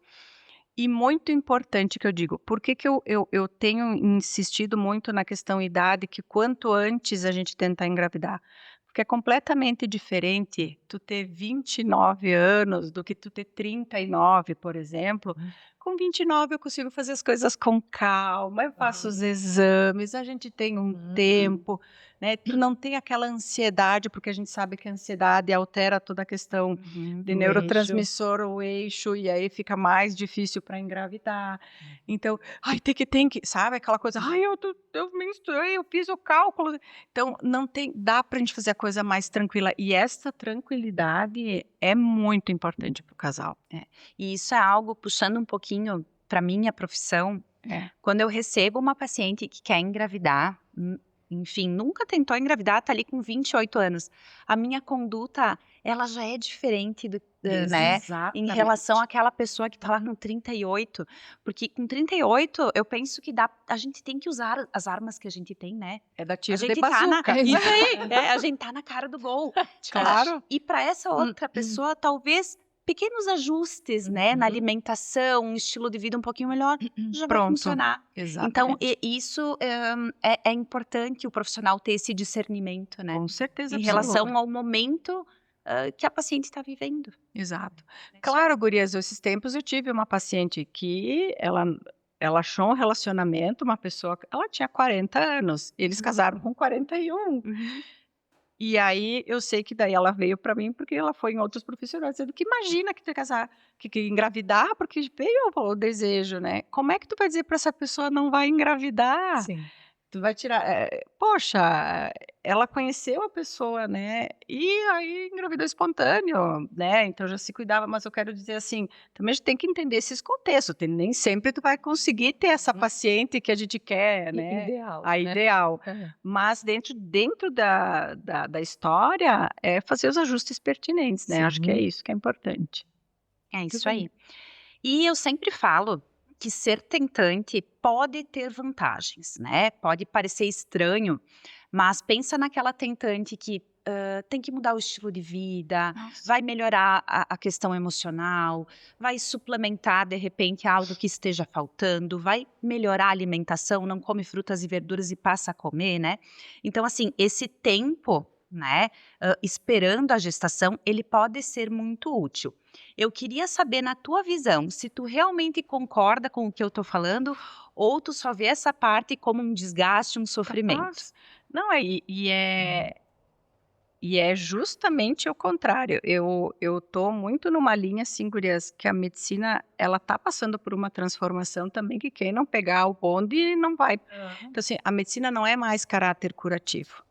E muito importante que eu digo, por que eu tenho insistido muito na questão idade, que quanto antes a gente tentar engravidar? Porque é completamente diferente tu ter 29 anos do que tu ter 39, por exemplo. Com 29 eu consigo fazer as coisas com calma, eu faço os exames, a gente tem um tempo, né? Tu não tem aquela ansiedade, porque a gente sabe que a ansiedade altera toda a questão de neurotransmissor, o eixo, e aí fica mais difícil para engravidar. Então, tem que, sabe? Aquela coisa, eu menstruei, eu fiz o cálculo. Então, dá para a gente fazer a coisa mais tranquila. E essa tranquilidade é muito importante para o casal. E isso é algo, puxando um pouquinho para minha profissão, quando eu recebo uma paciente que quer engravidar, enfim, nunca tentou engravidar, tá ali com 28 anos, a minha conduta, ela já é diferente né, em relação àquela pessoa que tá lá no 38, porque com 38, eu penso que a gente tem que usar as armas que a gente tem, né? É da tiro a gente de bazuca. Isso aí, a gente tá na cara do gol. Claro. E para essa outra pessoa, talvez pequenos ajustes, né, na alimentação, um estilo de vida um pouquinho melhor, já vai funcionar. Exatamente. Então, isso é importante o profissional ter esse discernimento, né? Com certeza. Em relação ao momento que a paciente está vivendo. Exato. Claro, gurias, esses tempos eu tive uma paciente que ela achou um relacionamento, uma pessoa, ela tinha 40 anos, eles casaram com 41. E aí eu sei que daí ela veio para mim porque ela foi em outros profissionais dizendo que imagina que tu ia casar, que engravidar porque veio o desejo, né? Como é que tu vai dizer para essa pessoa não vai engravidar? Sim. Tu vai tirar, poxa, ela conheceu a pessoa, né, e aí engravidou espontâneo, né, então já se cuidava, mas eu quero dizer assim, também a gente tem que entender esses contextos, nem sempre tu vai conseguir ter essa paciente que a gente quer, né, Ideal, a né? ideal, É. mas dentro da história, é fazer os ajustes pertinentes, né, acho que é Sim. isso que é importante. É isso bem. aí. E eu sempre falo que ser tentante pode ter vantagens, né? Pode parecer estranho, mas pensa naquela tentante que tem que mudar o estilo de vida, vai melhorar a questão emocional, vai suplementar de repente algo que esteja faltando, vai melhorar a alimentação, não come frutas e verduras e passa a comer, né? Então, assim, esse tempo, né, esperando a gestação, ele pode ser muito útil. Eu queria saber, na tua visão, se tu realmente concorda com o que eu tô falando ou tu só vê essa parte como um desgaste, um sofrimento. Capaz. Não, e é justamente o contrário. Eu tô muito numa linha, assim, gurias, que a medicina, ela tá passando por uma transformação também, que quem não pegar o bonde não vai. Então, assim, a medicina não é mais caráter curativo.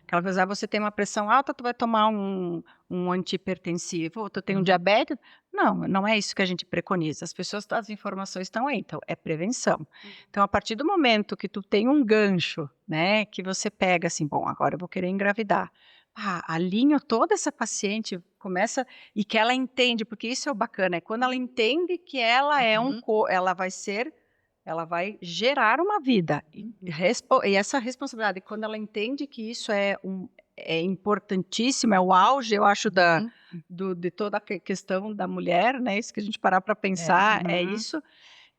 Aquela coisa, você tem uma pressão alta, tu vai tomar um antihipertensivo, ou tu tem um diabetes. Não, não é isso que a gente preconiza. As informações estão aí, então é prevenção. Então, a partir do momento que tu tem um gancho, né, que você pega assim, bom, agora eu vou querer engravidar. Alinho toda essa paciente, começa, e que ela entende, porque isso é o bacana, é quando ela entende que ela é ela vai gerar uma vida. E essa responsabilidade, quando ela entende que isso é importantíssimo, é o auge, eu acho, de toda a questão da mulher, né? Isso que a gente parar para pensar, é isso.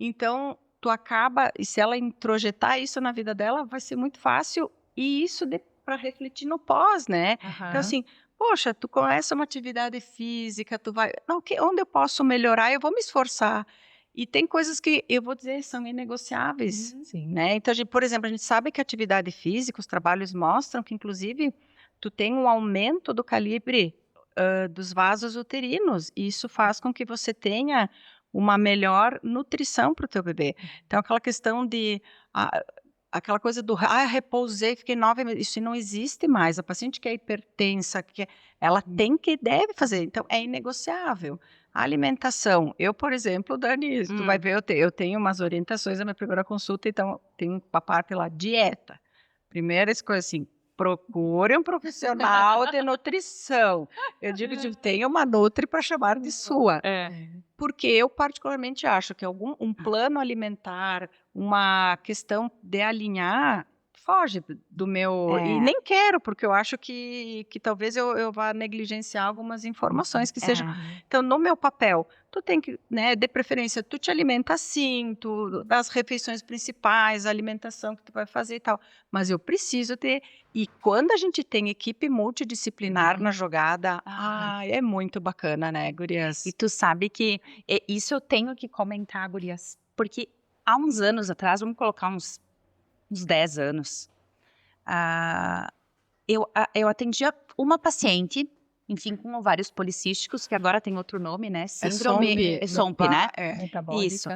Então, tu acaba, e se ela introjetar isso na vida dela, vai ser muito fácil, e isso para refletir no pós, né? Então, assim, poxa, tu começa uma atividade física, tu vai, não, onde eu posso melhorar, eu vou me esforçar. E tem coisas que eu vou dizer são inegociáveis, Sim. né? Então, por exemplo, a gente sabe que a atividade física, os trabalhos mostram que, inclusive, tu tem um aumento do calibre dos vasos uterinos, e isso faz com que você tenha uma melhor nutrição para o teu bebê. Então, aquela questão aquela coisa do repousei, fiquei 9 meses, isso não existe mais. A paciente que é hipertensa, ela tem que deve fazer, então é inegociável. A alimentação, eu, por exemplo, Dani, tu vai ver, eu tenho umas orientações na minha primeira consulta, então tem uma parte lá, dieta. Primeira coisa assim, procure um profissional de nutrição. Eu digo, tenha uma nutri para chamar de sua. Porque eu particularmente acho que um plano alimentar, uma questão de alinhar, foge do meu... E nem quero, porque eu acho que talvez eu vá negligenciar algumas informações que sejam... Então, no meu papel, tu tem que, né, de preferência, tu te alimenta assim, das refeições principais, a alimentação que tu vai fazer e tal. Mas eu preciso ter... E quando a gente tem equipe multidisciplinar na jogada, é muito bacana, né, gurias? E tu sabe que isso eu tenho que comentar, gurias, porque há uns anos atrás, vamos colocar uns 10 anos, eu atendia uma paciente, enfim, com ovários policísticos, que agora tem outro nome, né? Síndrome... É SOMP, né? Metabólica. Isso.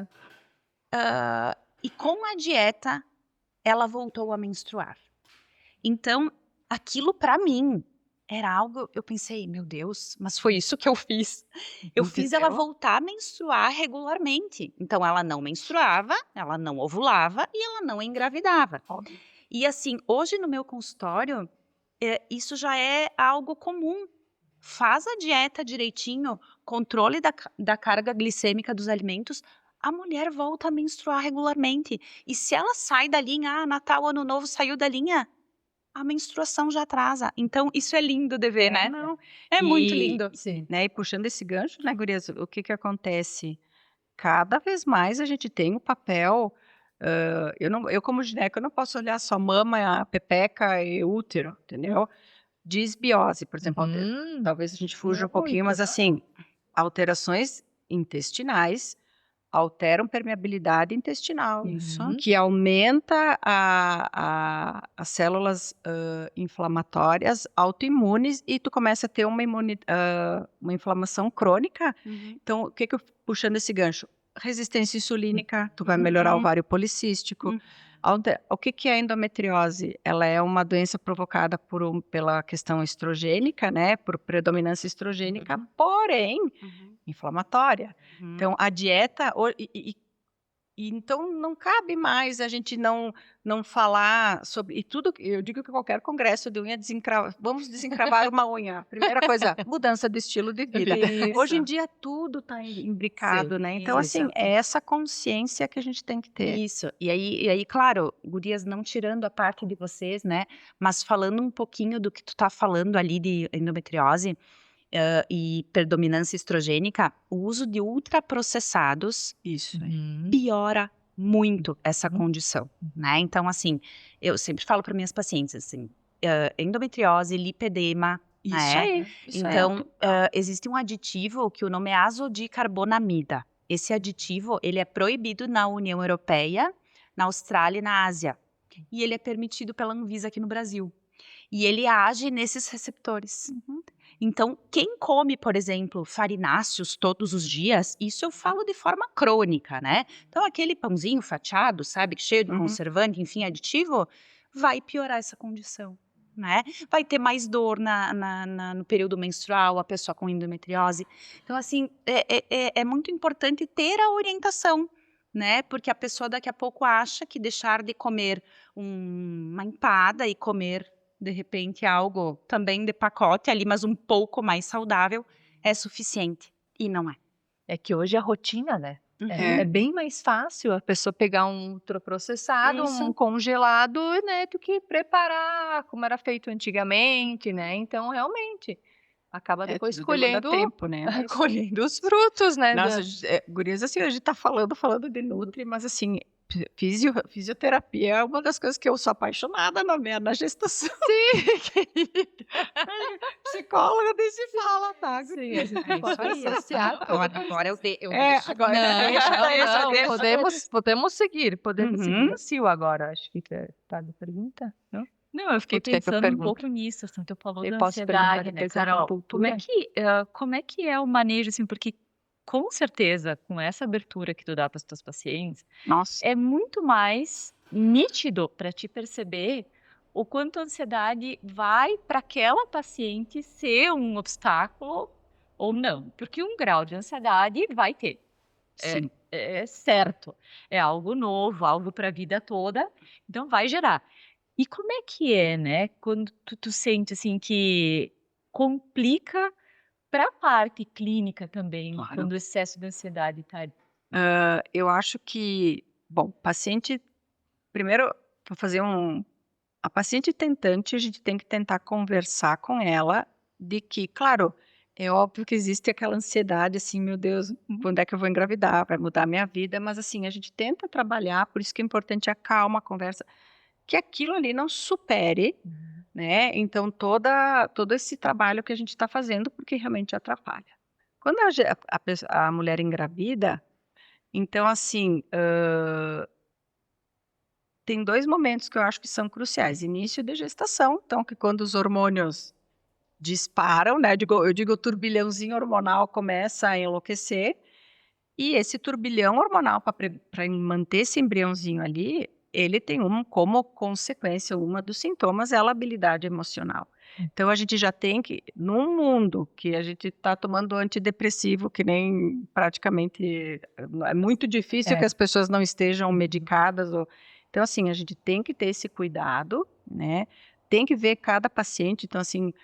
E com a dieta, ela voltou a menstruar. Então, aquilo para mim era algo, eu pensei, meu Deus, mas foi isso que eu fiz. Eu fiz ela voltar a menstruar regularmente. Então, ela não menstruava, ela não ovulava e ela não engravidava. E assim, hoje no meu consultório, isso já é algo comum. Faz a dieta direitinho, controle da carga glicêmica dos alimentos, a mulher volta a menstruar regularmente. E se ela sai da linha, Natal, Ano Novo, saiu da linha, a menstruação já atrasa. Então, isso é lindo de ver, né? Não. É muito lindo. Sim. Né, e puxando esse gancho, né, gurias, o que acontece? Cada vez mais a gente tem o papel, eu como gineco, eu não posso olhar só mama, pepeca e útero, entendeu? Disbiose, por exemplo, talvez a gente fuja um pouquinho, mas assim, alterações intestinais alteram permeabilidade intestinal, Isso. que aumenta as células inflamatórias autoimunes e tu começa a ter uma inflamação crônica. Então, o que eu puxando esse gancho? Resistência insulínica, tu vai melhorar o ovário policístico. O que é a endometriose? Ela é uma doença provocada pela questão estrogênica, né? Por predominância estrogênica, porém inflamatória. Então, a dieta... então, não cabe mais a gente não falar sobre... E tudo, eu digo que qualquer congresso de unha, vamos desencravar uma unha. Primeira coisa, mudança de estilo de vida. Hoje em dia, tudo está imbricado, né? Então, assim, é essa consciência que a gente tem que ter. Isso. E aí, claro, gurias, não tirando a parte de vocês, né? Mas falando um pouquinho do que tu tá falando ali de endometriose e predominância estrogênica, o uso de ultraprocessados Isso. piora muito essa condição, né? Então, assim, eu sempre falo para minhas pacientes, assim, endometriose, lipedema, Isso né? aí. Então, existe um aditivo que o nome é azodicarbonamida. Esse aditivo, ele é proibido na União Europeia, na Austrália e na Ásia. E ele é permitido pela Anvisa aqui no Brasil. E ele age nesses receptores. Então, quem come, por exemplo, farináceos todos os dias, isso eu falo de forma crônica, né? Então, aquele pãozinho fatiado, sabe, cheio de conservante, enfim, aditivo, vai piorar essa condição, né? Vai ter mais dor no período menstrual, a pessoa com endometriose. Então, assim, é muito importante ter a orientação, né? Porque a pessoa daqui a pouco acha que deixar de comer uma empada e comer de repente algo também de pacote ali, mas um pouco mais saudável, é suficiente. E não é. É que hoje a rotina, né? É bem mais fácil a pessoa pegar um ultraprocessado, um congelado, né, do que preparar como era feito antigamente, né? Então, realmente, acaba depois tudo demanda colhendo, tempo, né? colhendo os frutos, né? Nossa, gurias, assim, a gente tá falando de Nutri, mas assim, fisioterapia é uma das coisas que eu sou apaixonada na gestação. Psicóloga nem se fala, tá? Sim, a gente pode aí. associar. Agora eu deixo. Podemos seguir Uhum. o Sil agora, acho que tá de pergunta, não? Não, eu fiquei Ou tu quer que eu pensando um pergunte? pouco nisso, assim, tu falou Eu da posso perguntar ansiedade, né, depois da Carol? acupuntura? Como é que é o manejo, assim, porque com certeza, com essa abertura que tu dá para os teus pacientes, Nossa. é muito mais nítido para te perceber o quanto a ansiedade vai para aquela paciente ser um obstáculo ou não, porque um grau de ansiedade vai ter. Sim. É certo, é algo novo, algo para a vida toda, então vai gerar. E como é que é, né, quando tu sente, assim, que complica para a parte clínica também, Claro. quando o excesso de ansiedade tá Eu acho que, bom, paciente, primeiro, vou fazer a paciente tentante, a gente tem que tentar conversar com ela de que, claro, é óbvio que existe aquela ansiedade, assim, meu Deus, quando é que eu vou engravidar? Vai mudar a minha vida? Mas, assim, a gente tenta trabalhar, por isso que é importante a calma, a conversa, que aquilo ali não supere, né? Então, todo esse trabalho que a gente está fazendo, porque realmente atrapalha. Quando a mulher engravida, então, assim, tem 2 momentos que eu acho que são cruciais. Início de gestação, então, que quando os hormônios disparam, né? Eu digo o turbilhãozinho hormonal começa a enlouquecer, e esse turbilhão hormonal, para manter esse embriãozinho ali, ele tem como consequência, uma dos sintomas é a labilidade emocional. Então, a gente já tem que, num mundo que a gente está tomando antidepressivo, que nem praticamente, é muito difícil que as pessoas não estejam medicadas. Então, assim, a gente tem que ter esse cuidado, né? Tem que ver cada paciente, então, assim,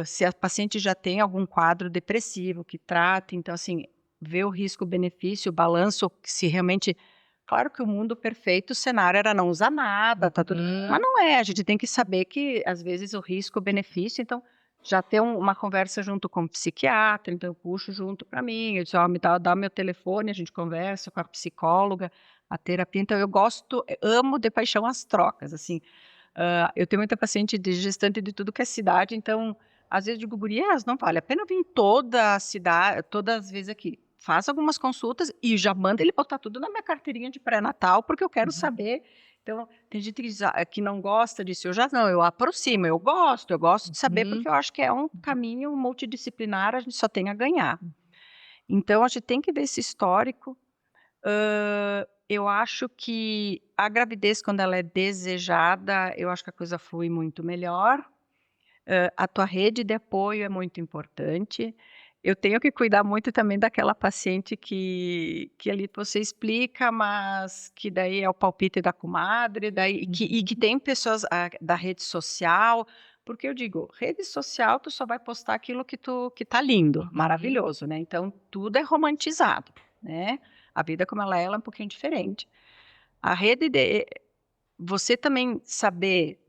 se a paciente já tem algum quadro depressivo, que trate, então, assim, ver o risco-benefício, o balanço, se realmente... Claro que o mundo perfeito, o cenário era não usar nada, tá tudo... mas não é, a gente tem que saber que, às vezes, o risco-benefício, então, já ter uma conversa junto com o psiquiatra, então eu puxo junto para mim, eu disse, dá meu telefone, a gente conversa com a psicóloga, a terapia, então eu amo de paixão as trocas, assim, Eu tenho muita paciente de gestante de tudo que é cidade, então, às vezes eu digo, gurias, não vale a pena vir toda a cidade, todas as vezes aqui. Faz algumas consultas e já manda ele botar tudo na minha carteirinha de pré-natal, porque eu quero saber. Então, tem gente que não gosta disso, eu aproximo, eu gosto de saber, porque eu acho que é um caminho multidisciplinar, a gente só tem a ganhar. Então, a gente tem que ver esse histórico. Eu acho que a gravidez, quando ela é desejada, eu acho que a coisa flui muito melhor. A tua rede de apoio é muito importante. Eu tenho que cuidar muito também daquela paciente que ali você explica, mas que daí é o palpite da comadre, e que tem pessoas da rede social, porque eu digo, rede social tu só vai postar aquilo que tá lindo, maravilhoso, né? Então tudo é romantizado, né? A vida como ela é um pouquinho diferente. A rede você também saber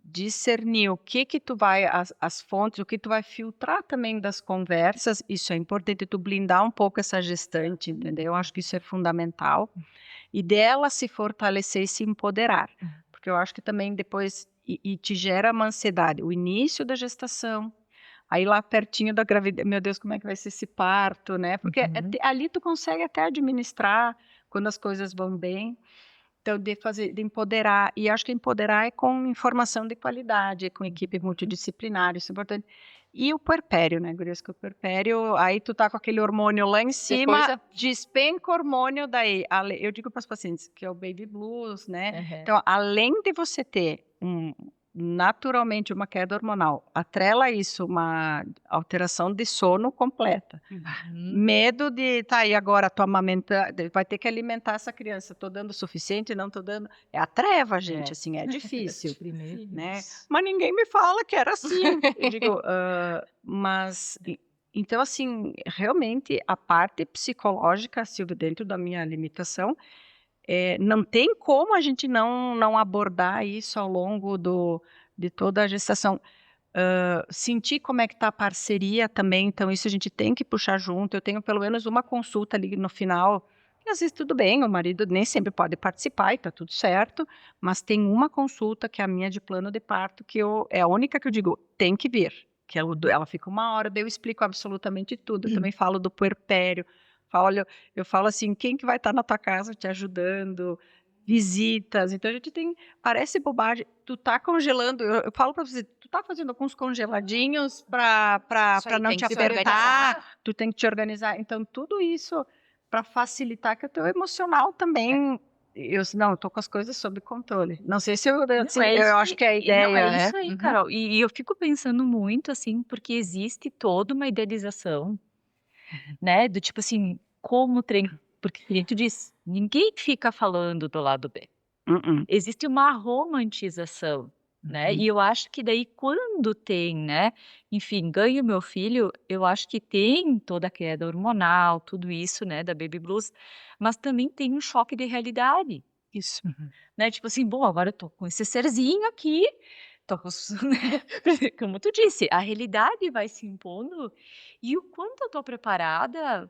discernir o que tu vai, as fontes, o que tu vai filtrar também das conversas, isso é importante, tu blindar um pouco essa gestante, entendeu? Eu acho que isso é fundamental. E dela se fortalecer e se empoderar. Porque eu acho que também depois, e te gera uma ansiedade, o início da gestação, aí lá pertinho da gravidez, meu Deus, como é que vai ser esse parto, né? Porque ali tu consegue até administrar quando as coisas vão bem. Então, de empoderar, e acho que empoderar é com informação de qualidade, com equipe multidisciplinar, isso é importante. E o puerpério, né, Gurias, que o puerpério, aí tu tá com aquele hormônio lá em cima, despenca hormônio daí. Eu digo para os pacientes que é o baby blues, né? Então, além de você ter naturalmente uma queda hormonal, atrela isso uma alteração de sono completa. Medo de, e agora tu amamenta, vai ter que alimentar essa criança, tô dando o suficiente, não tô dando, é a treva, gente, assim, é difícil, né? Mas ninguém me fala que era assim. Eu digo, mas, então assim, realmente a parte psicológica, Silvia, dentro da minha limitação, não tem como a gente não abordar isso ao longo de toda a gestação. Sentir como é que está a parceria também, então isso a gente tem que puxar junto. Eu tenho pelo menos uma consulta ali no final, e às vezes tudo bem, o marido nem sempre pode participar e está tudo certo, mas tem uma consulta que é a minha de plano de parto, que é a única que eu digo, tem que vir, que ela fica 1 hora, daí eu explico absolutamente tudo. Eu também falo do puerpério, eu falo assim, quem que vai estar na tua casa te ajudando, visitas, então a gente tem, parece bobagem, tu tá congelando, eu falo para você, tu tá fazendo alguns congeladinhos para não te apertar, tu tem que te organizar, então tudo isso para facilitar que o teu emocional também, eu tô com as coisas sob controle, não sei se eu acho que é a ideia, é isso aí, Carol, e eu fico pensando muito assim, porque existe toda uma idealização, né, do tipo assim, como treinar, porque como tu diz, ninguém fica falando do lado B. Existe uma romantização, né? E eu acho que daí quando tem, né? Enfim, ganho meu filho, eu acho que tem toda a queda hormonal, tudo isso, né? Da baby blues, mas também tem um choque de realidade. Isso. Né? Tipo assim, bom, agora eu tô com esse serzinho aqui, tô com, né? Como tu disse, a realidade vai se impondo e o quanto eu tô preparada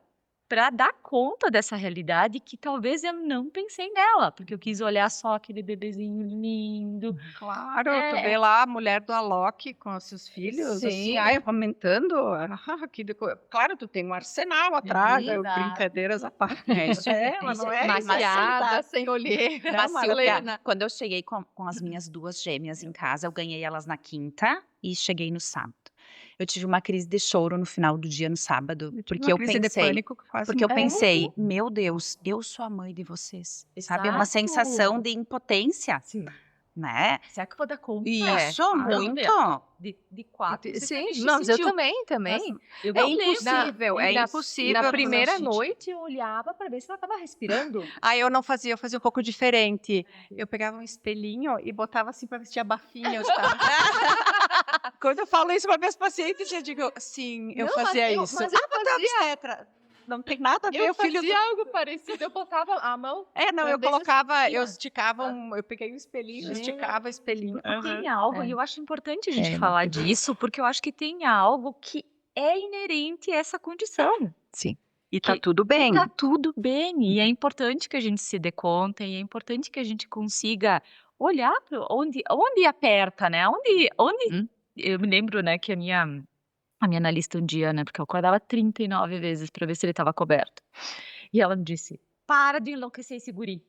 para dar conta dessa realidade que talvez eu não pensei nela, porque eu quis olhar só aquele bebezinho lindo. Claro, tu vê lá a mulher do Alok com os seus filhos, assim, aumentando, claro, tu tem um arsenal atrás, brincadeiras à parte, mas não é maquiada, sem olheira, Mas, Silvia, quando eu cheguei com as minhas 2 gêmeas em casa, eu ganhei elas na quinta e cheguei no sábado. Eu tive uma crise de choro no final do dia, no sábado, porque eu pensei, meu Deus, eu sou a mãe de vocês, sabe? Uma sensação de impotência, né? Será que eu vou dar conta? Isso, muito. De 4. Sim, não, eu também. É impossível, Na primeira noite eu olhava para ver se ela estava respirando. Eu não fazia, eu fazia um pouco diferente. Eu pegava um espelhinho e botava assim para vestir a bafinha. Quando eu falo isso para minhas pacientes, eu digo, sim, eu fazia isso. Mas eu fazia. Não tem nada a ver, eu fazia algo parecido, eu botava a mão. Eu colocava, eu esticava, eu peguei um espelhinho, esticava o espelhinho. Tem algo, e eu acho importante a gente falar disso, porque eu acho que tem algo que é inerente a essa condição. Sim. E tá tudo bem. Tá tudo bem, e é importante que a gente se dê conta, e é importante que a gente consiga olhar para onde aperta, né? Onde Hum. eu me lembro, né, que a minha analista um dia, né, porque eu acordava 39 vezes para ver se ele estava coberto. E ela me disse: "Para de enlouquecer esse guri.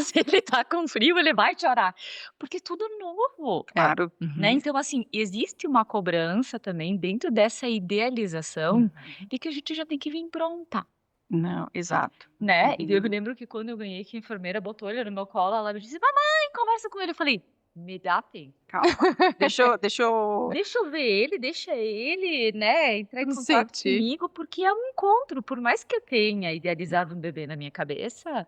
Se ele tá com frio, ele vai chorar", porque é tudo novo, Claro. né. Uhum. Então, assim, existe uma cobrança também dentro dessa idealização de que a gente já tem que vir pronta, Não, exato. né. E eu me Uhum. lembro que quando eu ganhei, que a enfermeira botou ele no meu colo, ela me disse: "Mamãe, conversa com ele". Eu falei: "Me dá tempo. Calma. Deixa eu Deixa ele, né, entrar em contato Sentir. comigo, porque é um encontro, por mais que eu tenha idealizado um bebê na minha cabeça,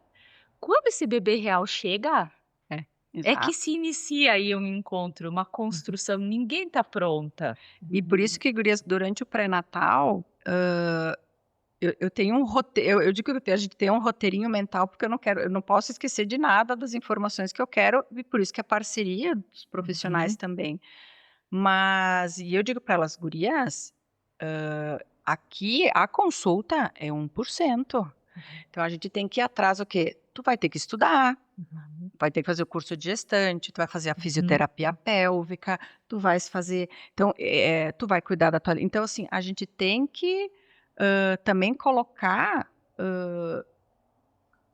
quando esse bebê real chega, é que exato. se inicia aí um encontro, uma construção, ninguém tá pronta. E por isso que, gurias, durante o pré-natal, eu tenho um roteiro, eu digo que a gente tem um roteirinho mental, porque eu não posso esquecer de nada das informações que eu quero, e por isso que a parceria dos profissionais também. Mas, e eu digo para elas, gurias, aqui a consulta é 1%. Então a gente tem que ir atrás, o quê? Tu vai ter que estudar, vai ter que fazer o curso de gestante, tu vai fazer a fisioterapia pélvica, tu vais fazer, então, tu vai cuidar da tua, então assim, a gente tem que também colocar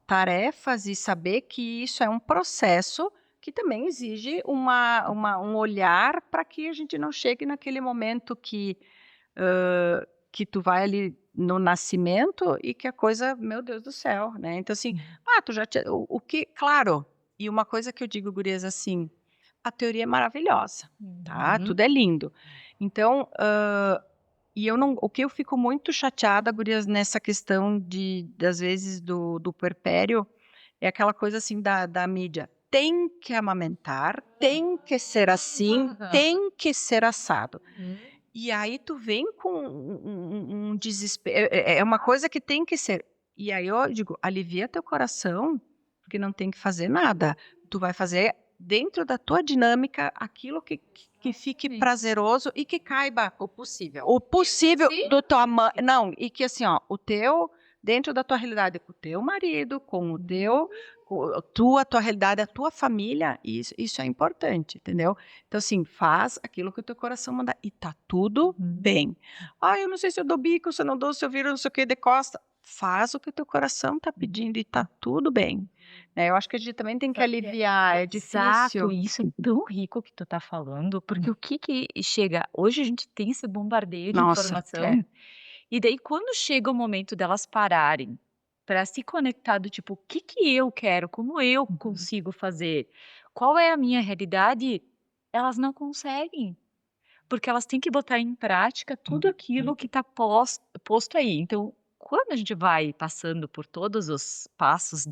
tarefas e saber que isso é um processo que também exige um olhar para que a gente não chegue naquele momento que tu vai ali no nascimento e que a coisa, meu Deus do céu, né? Então, assim, tu já o que, claro, e uma coisa que eu digo, gurias, assim, a teoria é maravilhosa, tá? Uhum. Tudo é lindo. Então, e eu não, o que eu fico muito chateada, gurias, nessa questão das vezes do puerpério, é aquela coisa assim da mídia. Tem que amamentar, tem que ser assim, tem que ser assado. E aí tu vem com um desespero, é uma coisa que tem que ser. E aí eu digo, alivia teu coração, porque não tem que fazer nada. Tu vai fazer dentro da tua dinâmica aquilo que fique Sim. prazeroso e que caiba O possível. o possível do tua mãe. Não, e que assim, ó, o teu, dentro da tua realidade, com o teu marido, com o teu, a tua realidade, a tua família, isso é importante, entendeu? Então, assim, faz aquilo que o teu coração manda e tá tudo bem. Ah, eu não sei se eu dou bico, se eu não dou, se eu viro não sei o que de costa. Faz o que o teu coração tá pedindo e tá tudo bem. Né? Eu acho que a gente também tem que aliviar, é Exato, difícil. e isso é tão rico que tu tá falando, porque o que chega hoje a gente tem esse bombardeio de Nossa, informação, e daí quando chega o momento delas pararem para se conectar do tipo, o que eu quero, como eu consigo fazer, qual é a minha realidade, elas não conseguem, porque elas têm que botar em prática tudo aquilo que está posto aí. Então, quando a gente vai passando por todos os passos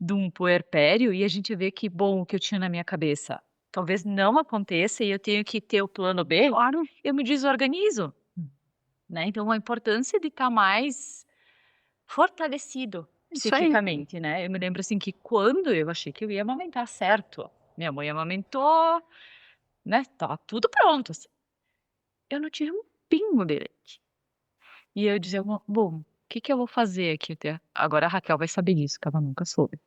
de um puerpério e a gente vê que, bom, o que eu tinha na minha cabeça talvez não aconteça e eu tenho que ter o plano B, claro. eu me desorganizo, né. Então a importância de estar mais fortalecido Isso aí. psiquicamente, né. Eu me lembro, assim, que quando eu achei que eu ia amamentar certo, minha mãe amamentou, né, estava tudo pronto, assim, eu não tive um pingo de leite. E eu dizia: Bom, o que que eu vou fazer aqui até agora a Raquel vai saber disso, que ela nunca soube".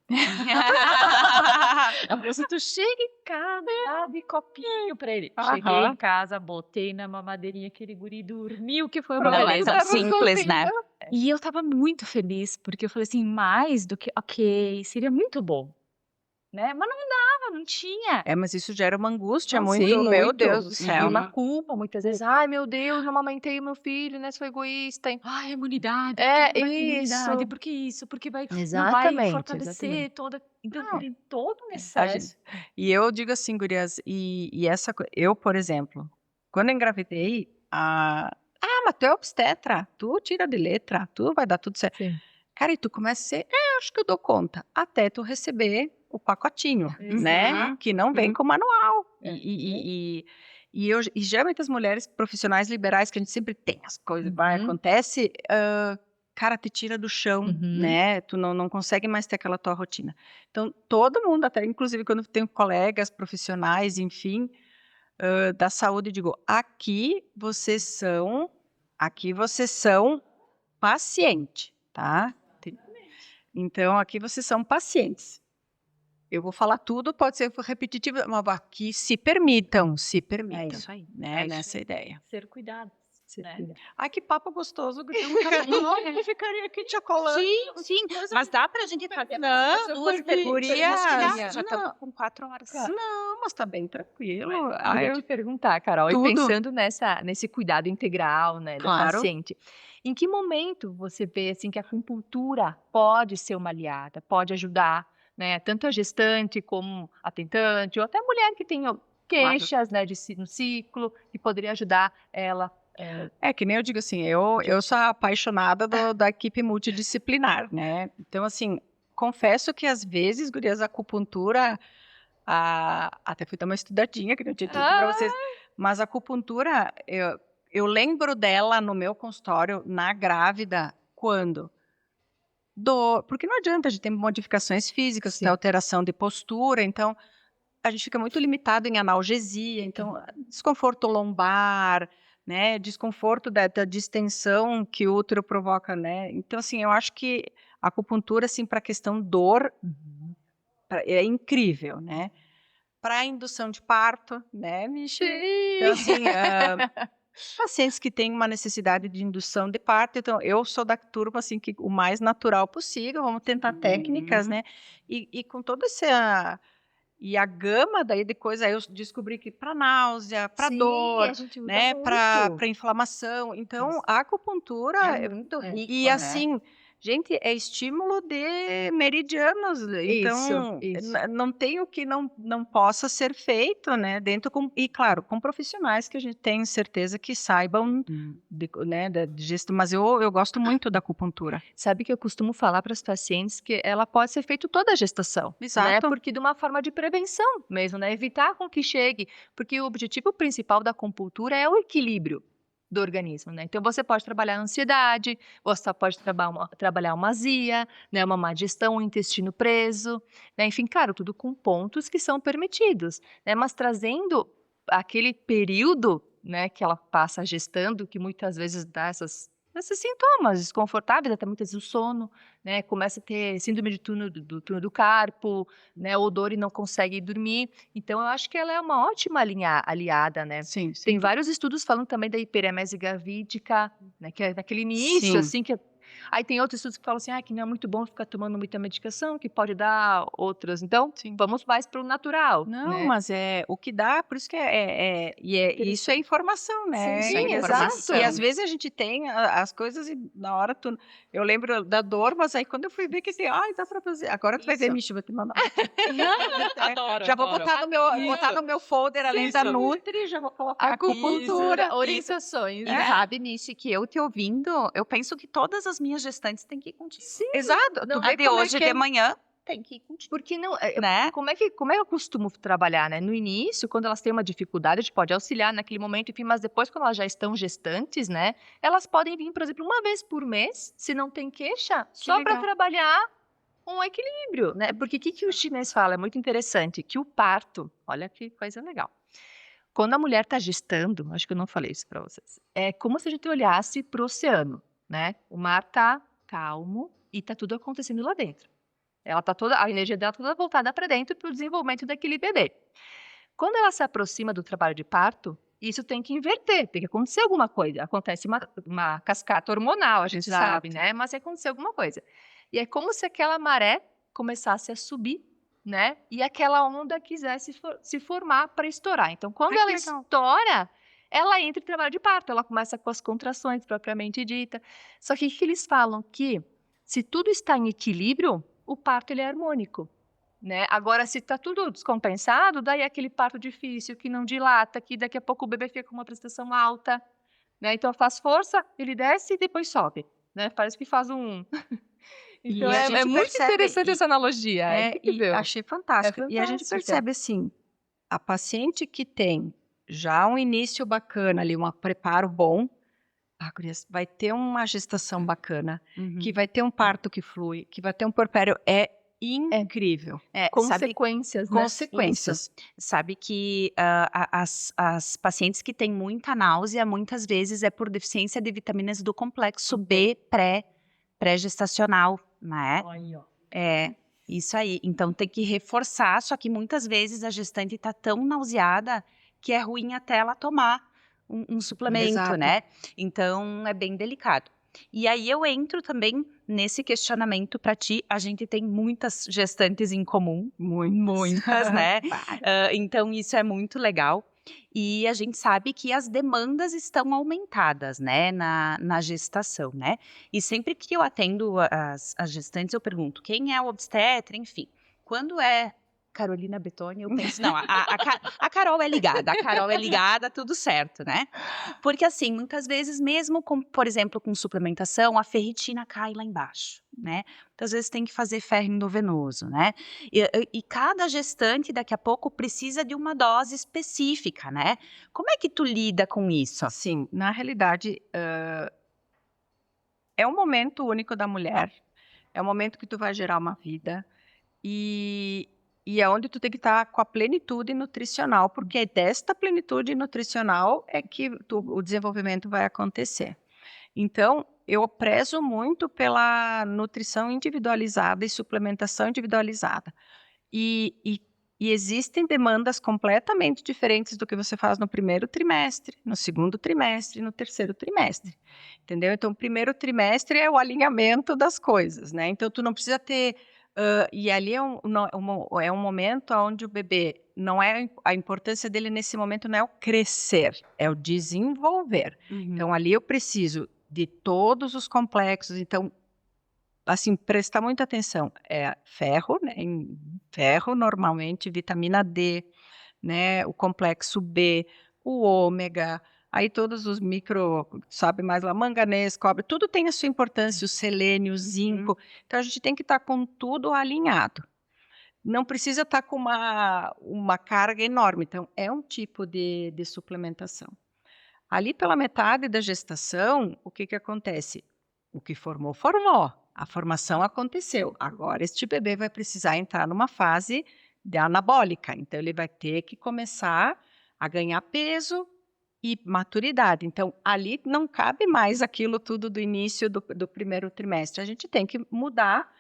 Ela falou assim: "Tu chega em casa, dá de copinho pra ele". Cheguei em casa, botei na mamadeirinha, aquele guri dormiu, que foi uma Não é beleza. tão simples, né? E eu estava muito feliz, porque eu falei assim: "Mais do que ok, seria muito bom", né, mas não dava, não tinha. Mas isso gera uma angústia Nossa, muito, Sim, meu muito. Deus do E céu. uma culpa, muitas vezes. Ai, meu Deus, não amamentei o meu filho, né? Sou egoísta. Ai, imunidade, É, porque vai ter imunidade, isso. porque isso, porque vai não vai Exatamente, fortalecer exatamente. toda então Não, tem todo um a excesso. gente, e eu digo assim, gurias, e essa, eu, por exemplo, quando eu engravidei, mas tu é obstetra, tu tira de letra, tu vai dar tudo certo. Sim. Cara, e tu começa a ser, acho que eu dou conta, até tu receber o pacotinho, né? Que não vem com manual. E geralmente as mulheres profissionais liberais, que a gente sempre tem as coisas, acontece, cara, te tira do chão, né? Tu não consegue mais ter aquela tua rotina. Então, todo mundo, até inclusive quando eu tenho colegas profissionais, enfim, da saúde, eu digo, aqui vocês são paciente, tá? Então, aqui vocês são pacientes. eu vou falar tudo, pode ser repetitivo, mas que se permitam, É isso aí. né? É isso Nessa ideia. Ser cuidado. Né? Ai, que papo gostoso, eu ficaria aqui te acolando. Sim, mas dá pra gente fazer Não, duas porque, perguntas. gurias, Já estamos com 4 horas. Não, mas tá bem tranquilo. Eu Ah, ia te perguntar, Carol, e tudo. pensando nesse cuidado integral, né, do Claro. paciente, em que momento você vê assim que a acupuntura pode ser uma aliada, pode ajudar, né, tanto a gestante como a tentante, ou até a mulher que tem queixas, né, no ciclo, que poderia ajudar ela. É que nem eu digo assim, eu sou apaixonada da equipe multidisciplinar, né? Então, assim, confesso que às vezes, gurias, a acupuntura, até fui dar uma estudadinha, que não tinha dito para vocês, mas a acupuntura, eu lembro dela no meu consultório, na grávida, quando? Porque não adianta, a gente tem modificações físicas, Sim. tem alteração de postura, então a gente fica muito limitado em analgesia, então desconforto lombar, né, desconforto da distensão que o útero provoca, né? Então, assim, eu acho que a acupuntura, assim, para a questão dor, é incrível, né? Para a indução de parto, né, Michi? Então, assim, pacientes que têm uma necessidade de indução de parto, então eu sou da turma, assim, que o mais natural possível, vamos tentar técnicas, né? E com toda essa... E a gama daí de coisa, aí eu descobri que para náusea, para Sim, dor, a gente usa né, muito. para inflamação. Então, a acupuntura É muito rico, e né? assim, gente, é estímulo de meridianos. Então, Isso. não tem o que não possa ser feito, né, e claro, com profissionais que a gente tem certeza que saibam né, da digestão, mas eu gosto muito da acupuntura. Sabe que eu costumo falar para as pacientes que ela pode ser feita toda a gestação, né? Exato. Porque de uma forma de prevenção mesmo, né? Evitar com que chegue, porque o objetivo principal da acupuntura é o equilíbrio do organismo, né? Então você pode trabalhar a ansiedade, você pode trabalhar uma azia, né? Uma má digestão, um intestino preso, né? Enfim, claro, tudo com pontos que são permitidos, né? Mas trazendo aquele período, né, que ela passa gestando, que muitas vezes dá esses sintomas desconfortáveis, até muitas vezes o sono, né, começa a ter síndrome de túnel do carpo, né, odor e não consegue dormir. Então, eu acho que ela é uma ótima aliada, né. Sim, Tem vários estudos falando também da hiperemese gravídica, né, que é naquele início, Sim. assim, aí tem outros estudos que falam assim, que não é muito bom ficar tomando muita medicação, que pode dar outras. Então, vamos mais para o natural, Não, né. mas é o que dá, por isso que isso é informação, né? Sim, É informação. exato. E às vezes a gente tem as coisas e na hora eu lembro da dor, mas aí quando eu fui ver que assim, ai, dá pra fazer. Agora tu vai ver, Isso. Michi, vou te mandar. Adoro, Já vou adoro. botar no meu folder além da Isso. Nutri, já vou colocar Acupuntura, Isso. orientações, E né. sabe, Nishi, que eu te ouvindo, eu penso que todas as minhas gestantes têm que ir contigo. Sim. Exato. Não, Tu A vê de como é hoje que é. de manhã tem que ir contigo, Porque não, né? como é que eu costumo trabalhar, né, no início, quando elas têm uma dificuldade, a gente pode auxiliar naquele momento, enfim, mas depois quando elas já estão gestantes, né, elas podem vir, por exemplo, uma vez por mês, se não tem queixa, só para legal. trabalhar um equilíbrio, né, porque o que o chinês fala, é muito interessante, que o parto, olha que coisa legal, quando a mulher está gestando, acho que eu não falei isso para vocês, é como se a gente olhasse para o oceano, né, o mar tá calmo e tá tudo acontecendo lá dentro. Ela tá toda, a energia dela toda voltada para dentro para o desenvolvimento daquele bebê. Quando ela se aproxima do trabalho de parto, isso tem que inverter, tem que acontecer alguma coisa. Acontece uma cascata hormonal, a gente sabe, né? Mas tem que acontecer alguma coisa. E é como se aquela maré começasse a subir, né? E aquela onda quisesse se formar para estourar. Então, quando Ai, que ela legal. estoura, ela entra em trabalho de parto. Ela começa com as contrações propriamente dita. Só que o que eles falam? Que se tudo está em equilíbrio, o parto ele é harmônico, né? Agora, se está tudo descompensado, daí é aquele parto difícil, que não dilata, que daqui a pouco o bebê fica com uma prestação alta, né? Então faz força, ele desce e depois sobe, né? Parece que faz um... E Então a é gente muito percebe, interessante essa analogia, é e incrível. achei fantástico. É E a gente fantástica. percebe assim, a paciente que tem já um início bacana ali, um preparo bom, gurias, vai ter uma gestação bacana, que vai ter um parto que flui, que vai ter um puerpério, é incrível. Sabe, Consequências, né? Consequências. sabe que as pacientes que têm muita náusea, muitas vezes é por deficiência de vitaminas do complexo B pré-gestacional, né? Aí, ó. É. Isso aí. Então tem que reforçar, só que muitas vezes a gestante está tão nauseada que é ruim até ela tomar um suplemento, Exato. né? Então é bem delicado. E aí eu entro também nesse questionamento para ti. A gente tem muitas gestantes em comum, muitas, né? Então isso é muito legal. E a gente sabe que as demandas estão aumentadas, né, na gestação, né? E sempre que eu atendo as gestantes, eu pergunto quem é o obstetra, enfim. Quando é Carolina Betoni, eu penso, não, a Carol é ligada, tudo certo, né? Porque assim, muitas vezes, mesmo com, por exemplo, com suplementação, a ferritina cai lá embaixo, né? Muitas vezes tem que fazer ferro endovenoso, né? E cada gestante, daqui a pouco, precisa de uma dose específica, né? Como é que tu lida com isso? Sim, na realidade, é um momento único da mulher, é um momento que tu vai gerar uma vida e, e é onde tu tem que estar com a plenitude nutricional, porque desta plenitude nutricional é que o desenvolvimento vai acontecer. Então, eu prezo muito pela nutrição individualizada e suplementação individualizada. E existem demandas completamente diferentes do que você faz no primeiro trimestre, no segundo trimestre, no terceiro trimestre, entendeu? Então, o primeiro trimestre é o alinhamento das coisas, né? Então, tu não precisa ter... e ali é um momento onde o bebê, não é a importância dele nesse momento não é o crescer, é o desenvolver. Então, ali eu preciso de todos os complexos, então, assim, prestar muita atenção. É ferro, né? Ferro, normalmente, vitamina D, né? O complexo B, o ômega, aí todos os micro, sabe mais lá, manganês, cobre, tudo tem a sua importância, o selênio, o zinco. Então, a gente tem que estar com tudo alinhado. Não precisa estar com uma carga enorme. Então, é um tipo de suplementação. Ali pela metade da gestação, o que acontece? O que formou, formou. A formação aconteceu. Agora, este bebê vai precisar entrar numa fase de anabólica. Então, ele vai ter que começar a ganhar peso e maturidade. Então, ali não cabe mais aquilo tudo do início do primeiro trimestre. A gente tem que mudar,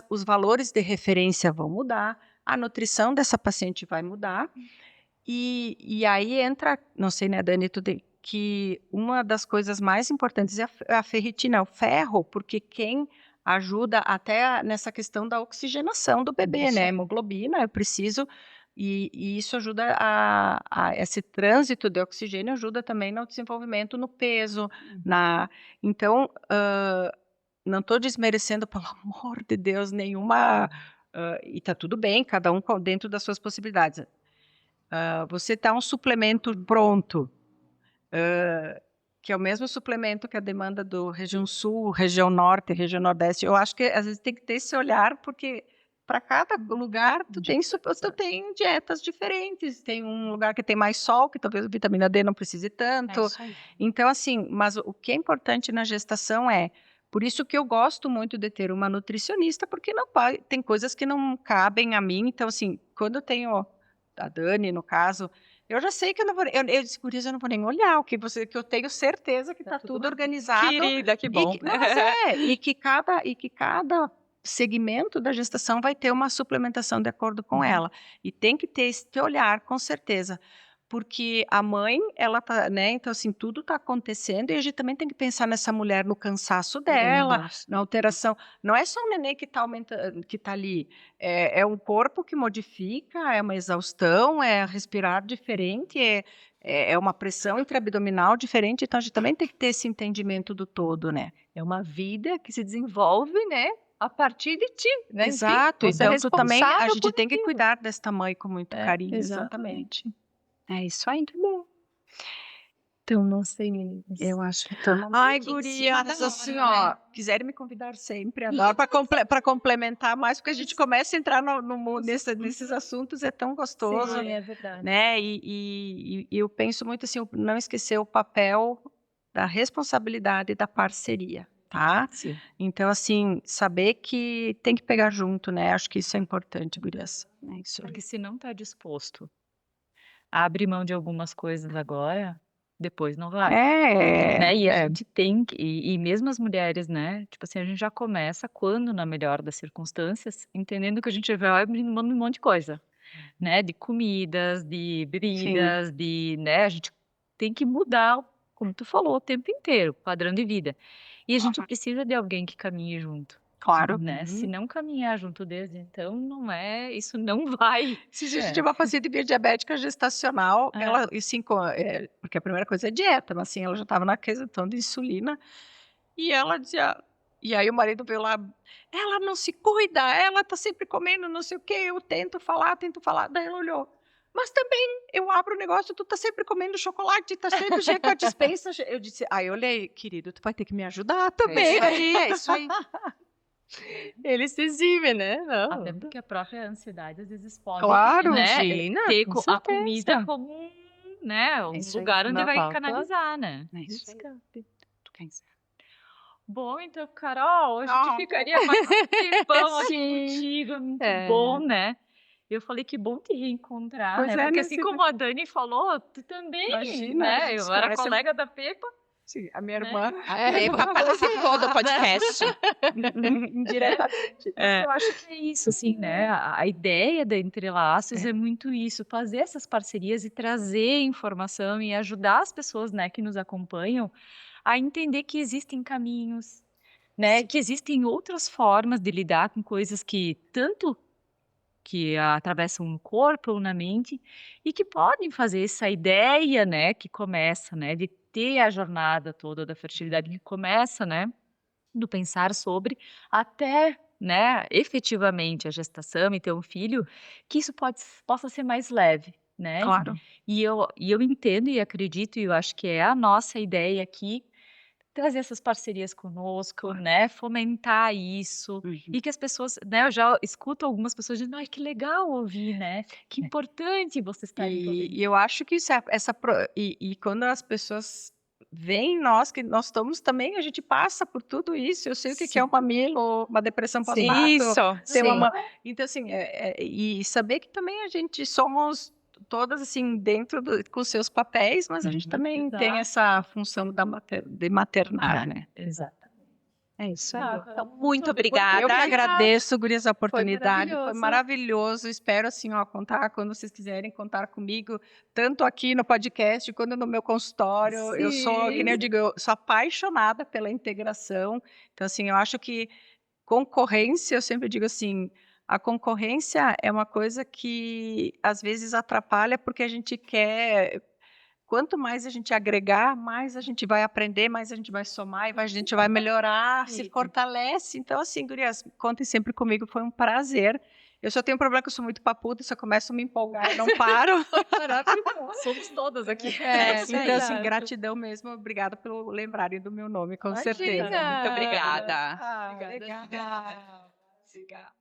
os valores de referência vão mudar, a nutrição dessa paciente vai mudar. E aí entra, não sei, né, Dani, que uma das coisas mais importantes é a ferritina, é o ferro, porque quem ajuda até nessa questão da oxigenação do bebê, né? Hemoglobina, eu preciso, e isso ajuda esse trânsito de oxigênio ajuda também no desenvolvimento no peso, então, não estou desmerecendo, pelo amor de Deus, nenhuma, e está tudo bem, cada um dentro das suas possibilidades. Você dá um suplemento pronto, que é o mesmo suplemento que a demanda do região sul, região norte, região nordeste. Eu acho que às vezes tem que ter esse olhar, porque para cada lugar tu tem dietas diferentes. Tem um lugar que tem mais sol, que talvez a vitamina D não precise tanto. Então, assim, mas o que é importante na gestação por isso que eu gosto muito de ter uma nutricionista, porque tem coisas que não cabem a mim. Então, assim, quando eu tenho a Dani, no caso, eu já sei que eu não vou, eu disse, por isso eu não vou nem olhar, que eu tenho certeza que está tudo organizado. Querida, que bom. E que cada segmento da gestação vai ter uma suplementação de acordo com ela. E tem que ter esse olhar, com certeza. Porque a mãe, ela tá, né? Então, assim, tudo está acontecendo e a gente também tem que pensar nessa mulher, no cansaço dela, na alteração. Não é só o neném que está aumentando, que está ali. É um corpo que modifica, é uma exaustão, é respirar diferente, é uma pressão intraabdominal diferente. Então, a gente também tem que ter esse entendimento do todo, né? É uma vida que se desenvolve, né? A partir de ti, né? Exato. Enfim, você é Então, tu também, a responsável gente por tem que aquilo. cuidar desta mãe com muito carinho. Exatamente. É isso aí. Então, não sei, meninas. Eu acho que estamos Ai, aqui em gurias, cima da assim, hora, ó, quiserem me convidar sempre, adoro, para complementar mais, porque a gente começa a entrar nesses assuntos, é tão gostoso, Sim, é verdade. né? E eu penso muito assim, não esquecer o papel da responsabilidade e da parceria, tá? Sim. Então, assim, saber que tem que pegar junto, né? Acho que isso é importante, gurias. É isso aí. Porque se não está disposto a abrir mão de algumas coisas agora, depois não vai. Né? E a gente tem que, e mesmo as mulheres, né? Tipo assim, a gente já começa quando, na melhor das circunstâncias, entendendo que a gente vai abrindo mão de um monte de coisa, né? De comidas, de bebidas, né? A gente tem que mudar, como tu falou, o tempo inteiro, o padrão de vida. E a gente precisa de alguém que caminhe junto, Claro. né? Se não caminhar junto desde então, não é, isso não vai. Se a gente tinha uma paciente diabética gestacional, ela, assim, porque a primeira coisa é dieta, mas assim, ela já estava na questão de insulina, e ela dizia, e aí o marido veio lá, ela não se cuida, ela tá sempre comendo não sei o quê, eu tento falar, daí ela olhou, mas também eu abro o negócio, tu tá sempre comendo chocolate, tá sempre cheio com a despensa, eu disse, eu olhei, querido, tu vai ter que me ajudar também, É isso aí. Ele se exibe, né? Não. Até porque a própria ansiedade às vezes pode, Claro, né, imagina, ter com a comida certeza. como né, um isso aí. lugar onde Não vai falta. canalizar, né? É isso aí. Escape. Tu quer encerrar? Bom, então, Carol, hoje a gente ficaria mais um tempão aqui Sim. contigo, é muito É. bom, né? Eu falei que bom te reencontrar, Pois né? é, Porque né, assim Silvia? como a Dani falou, tu também, Imagina, a né? gente Eu se era conhece colega da Pepa, Sim, a minha né? irmã. Pepa participou do podcast. Indiretamente. Eu acho que é isso, assim, né? A ideia da Entrelaços é muito isso, fazer essas parcerias e trazer informação e ajudar as pessoas, né, que nos acompanham a entender que existem caminhos, né? Que existem outras formas de lidar com coisas que tanto que atravessam no corpo ou na mente e que podem fazer essa ideia, né, que começa, né, de ter a jornada toda da fertilidade que começa, né, do pensar sobre até, né, efetivamente a gestação e ter um filho, que isso possa ser mais leve, né? Claro. E eu entendo e acredito, e eu acho que é a nossa ideia aqui, trazer essas parcerias conosco, né? Fomentar isso. E que as pessoas, né? Eu já escuto algumas pessoas dizendo, ai, que legal ouvir, né? Que importante vocês estarem fazendo. E eu acho que isso e quando as pessoas veem nós, que nós estamos também, a gente passa por tudo isso. Eu sei o que é um mamilo, uma depressão pós-parto. Isso. Ter uma então, assim, e saber que também a gente somos todas, assim, dentro com seus papéis, mas a gente também tem essa função de maternar, né? Exato. É isso aí. Tá, Então, muito obrigada. Eu que agradeço, gurias, a oportunidade. Foi maravilhoso. maravilhoso. Espero, assim, contar quando vocês quiserem contar comigo, tanto aqui no podcast quanto no meu consultório. Eu sou, que nem eu digo, eu sou apaixonada pela integração. Então, assim, eu acho que concorrência, eu sempre digo assim, a concorrência é uma coisa que às vezes atrapalha porque a gente quer. Quanto mais a gente agregar, mais a gente vai aprender, mais a gente vai somar e a gente vai melhorar, se fortalece. Então, assim, gurias, contem sempre comigo, foi um prazer. Eu só tenho um problema que eu sou muito papuda, só começo a me empolgar e não paro. Somos todas aqui. Então, assim, gratidão mesmo. Obrigada por lembrarem do meu nome, com certeza. Muito obrigada. Obrigada. Obrigada.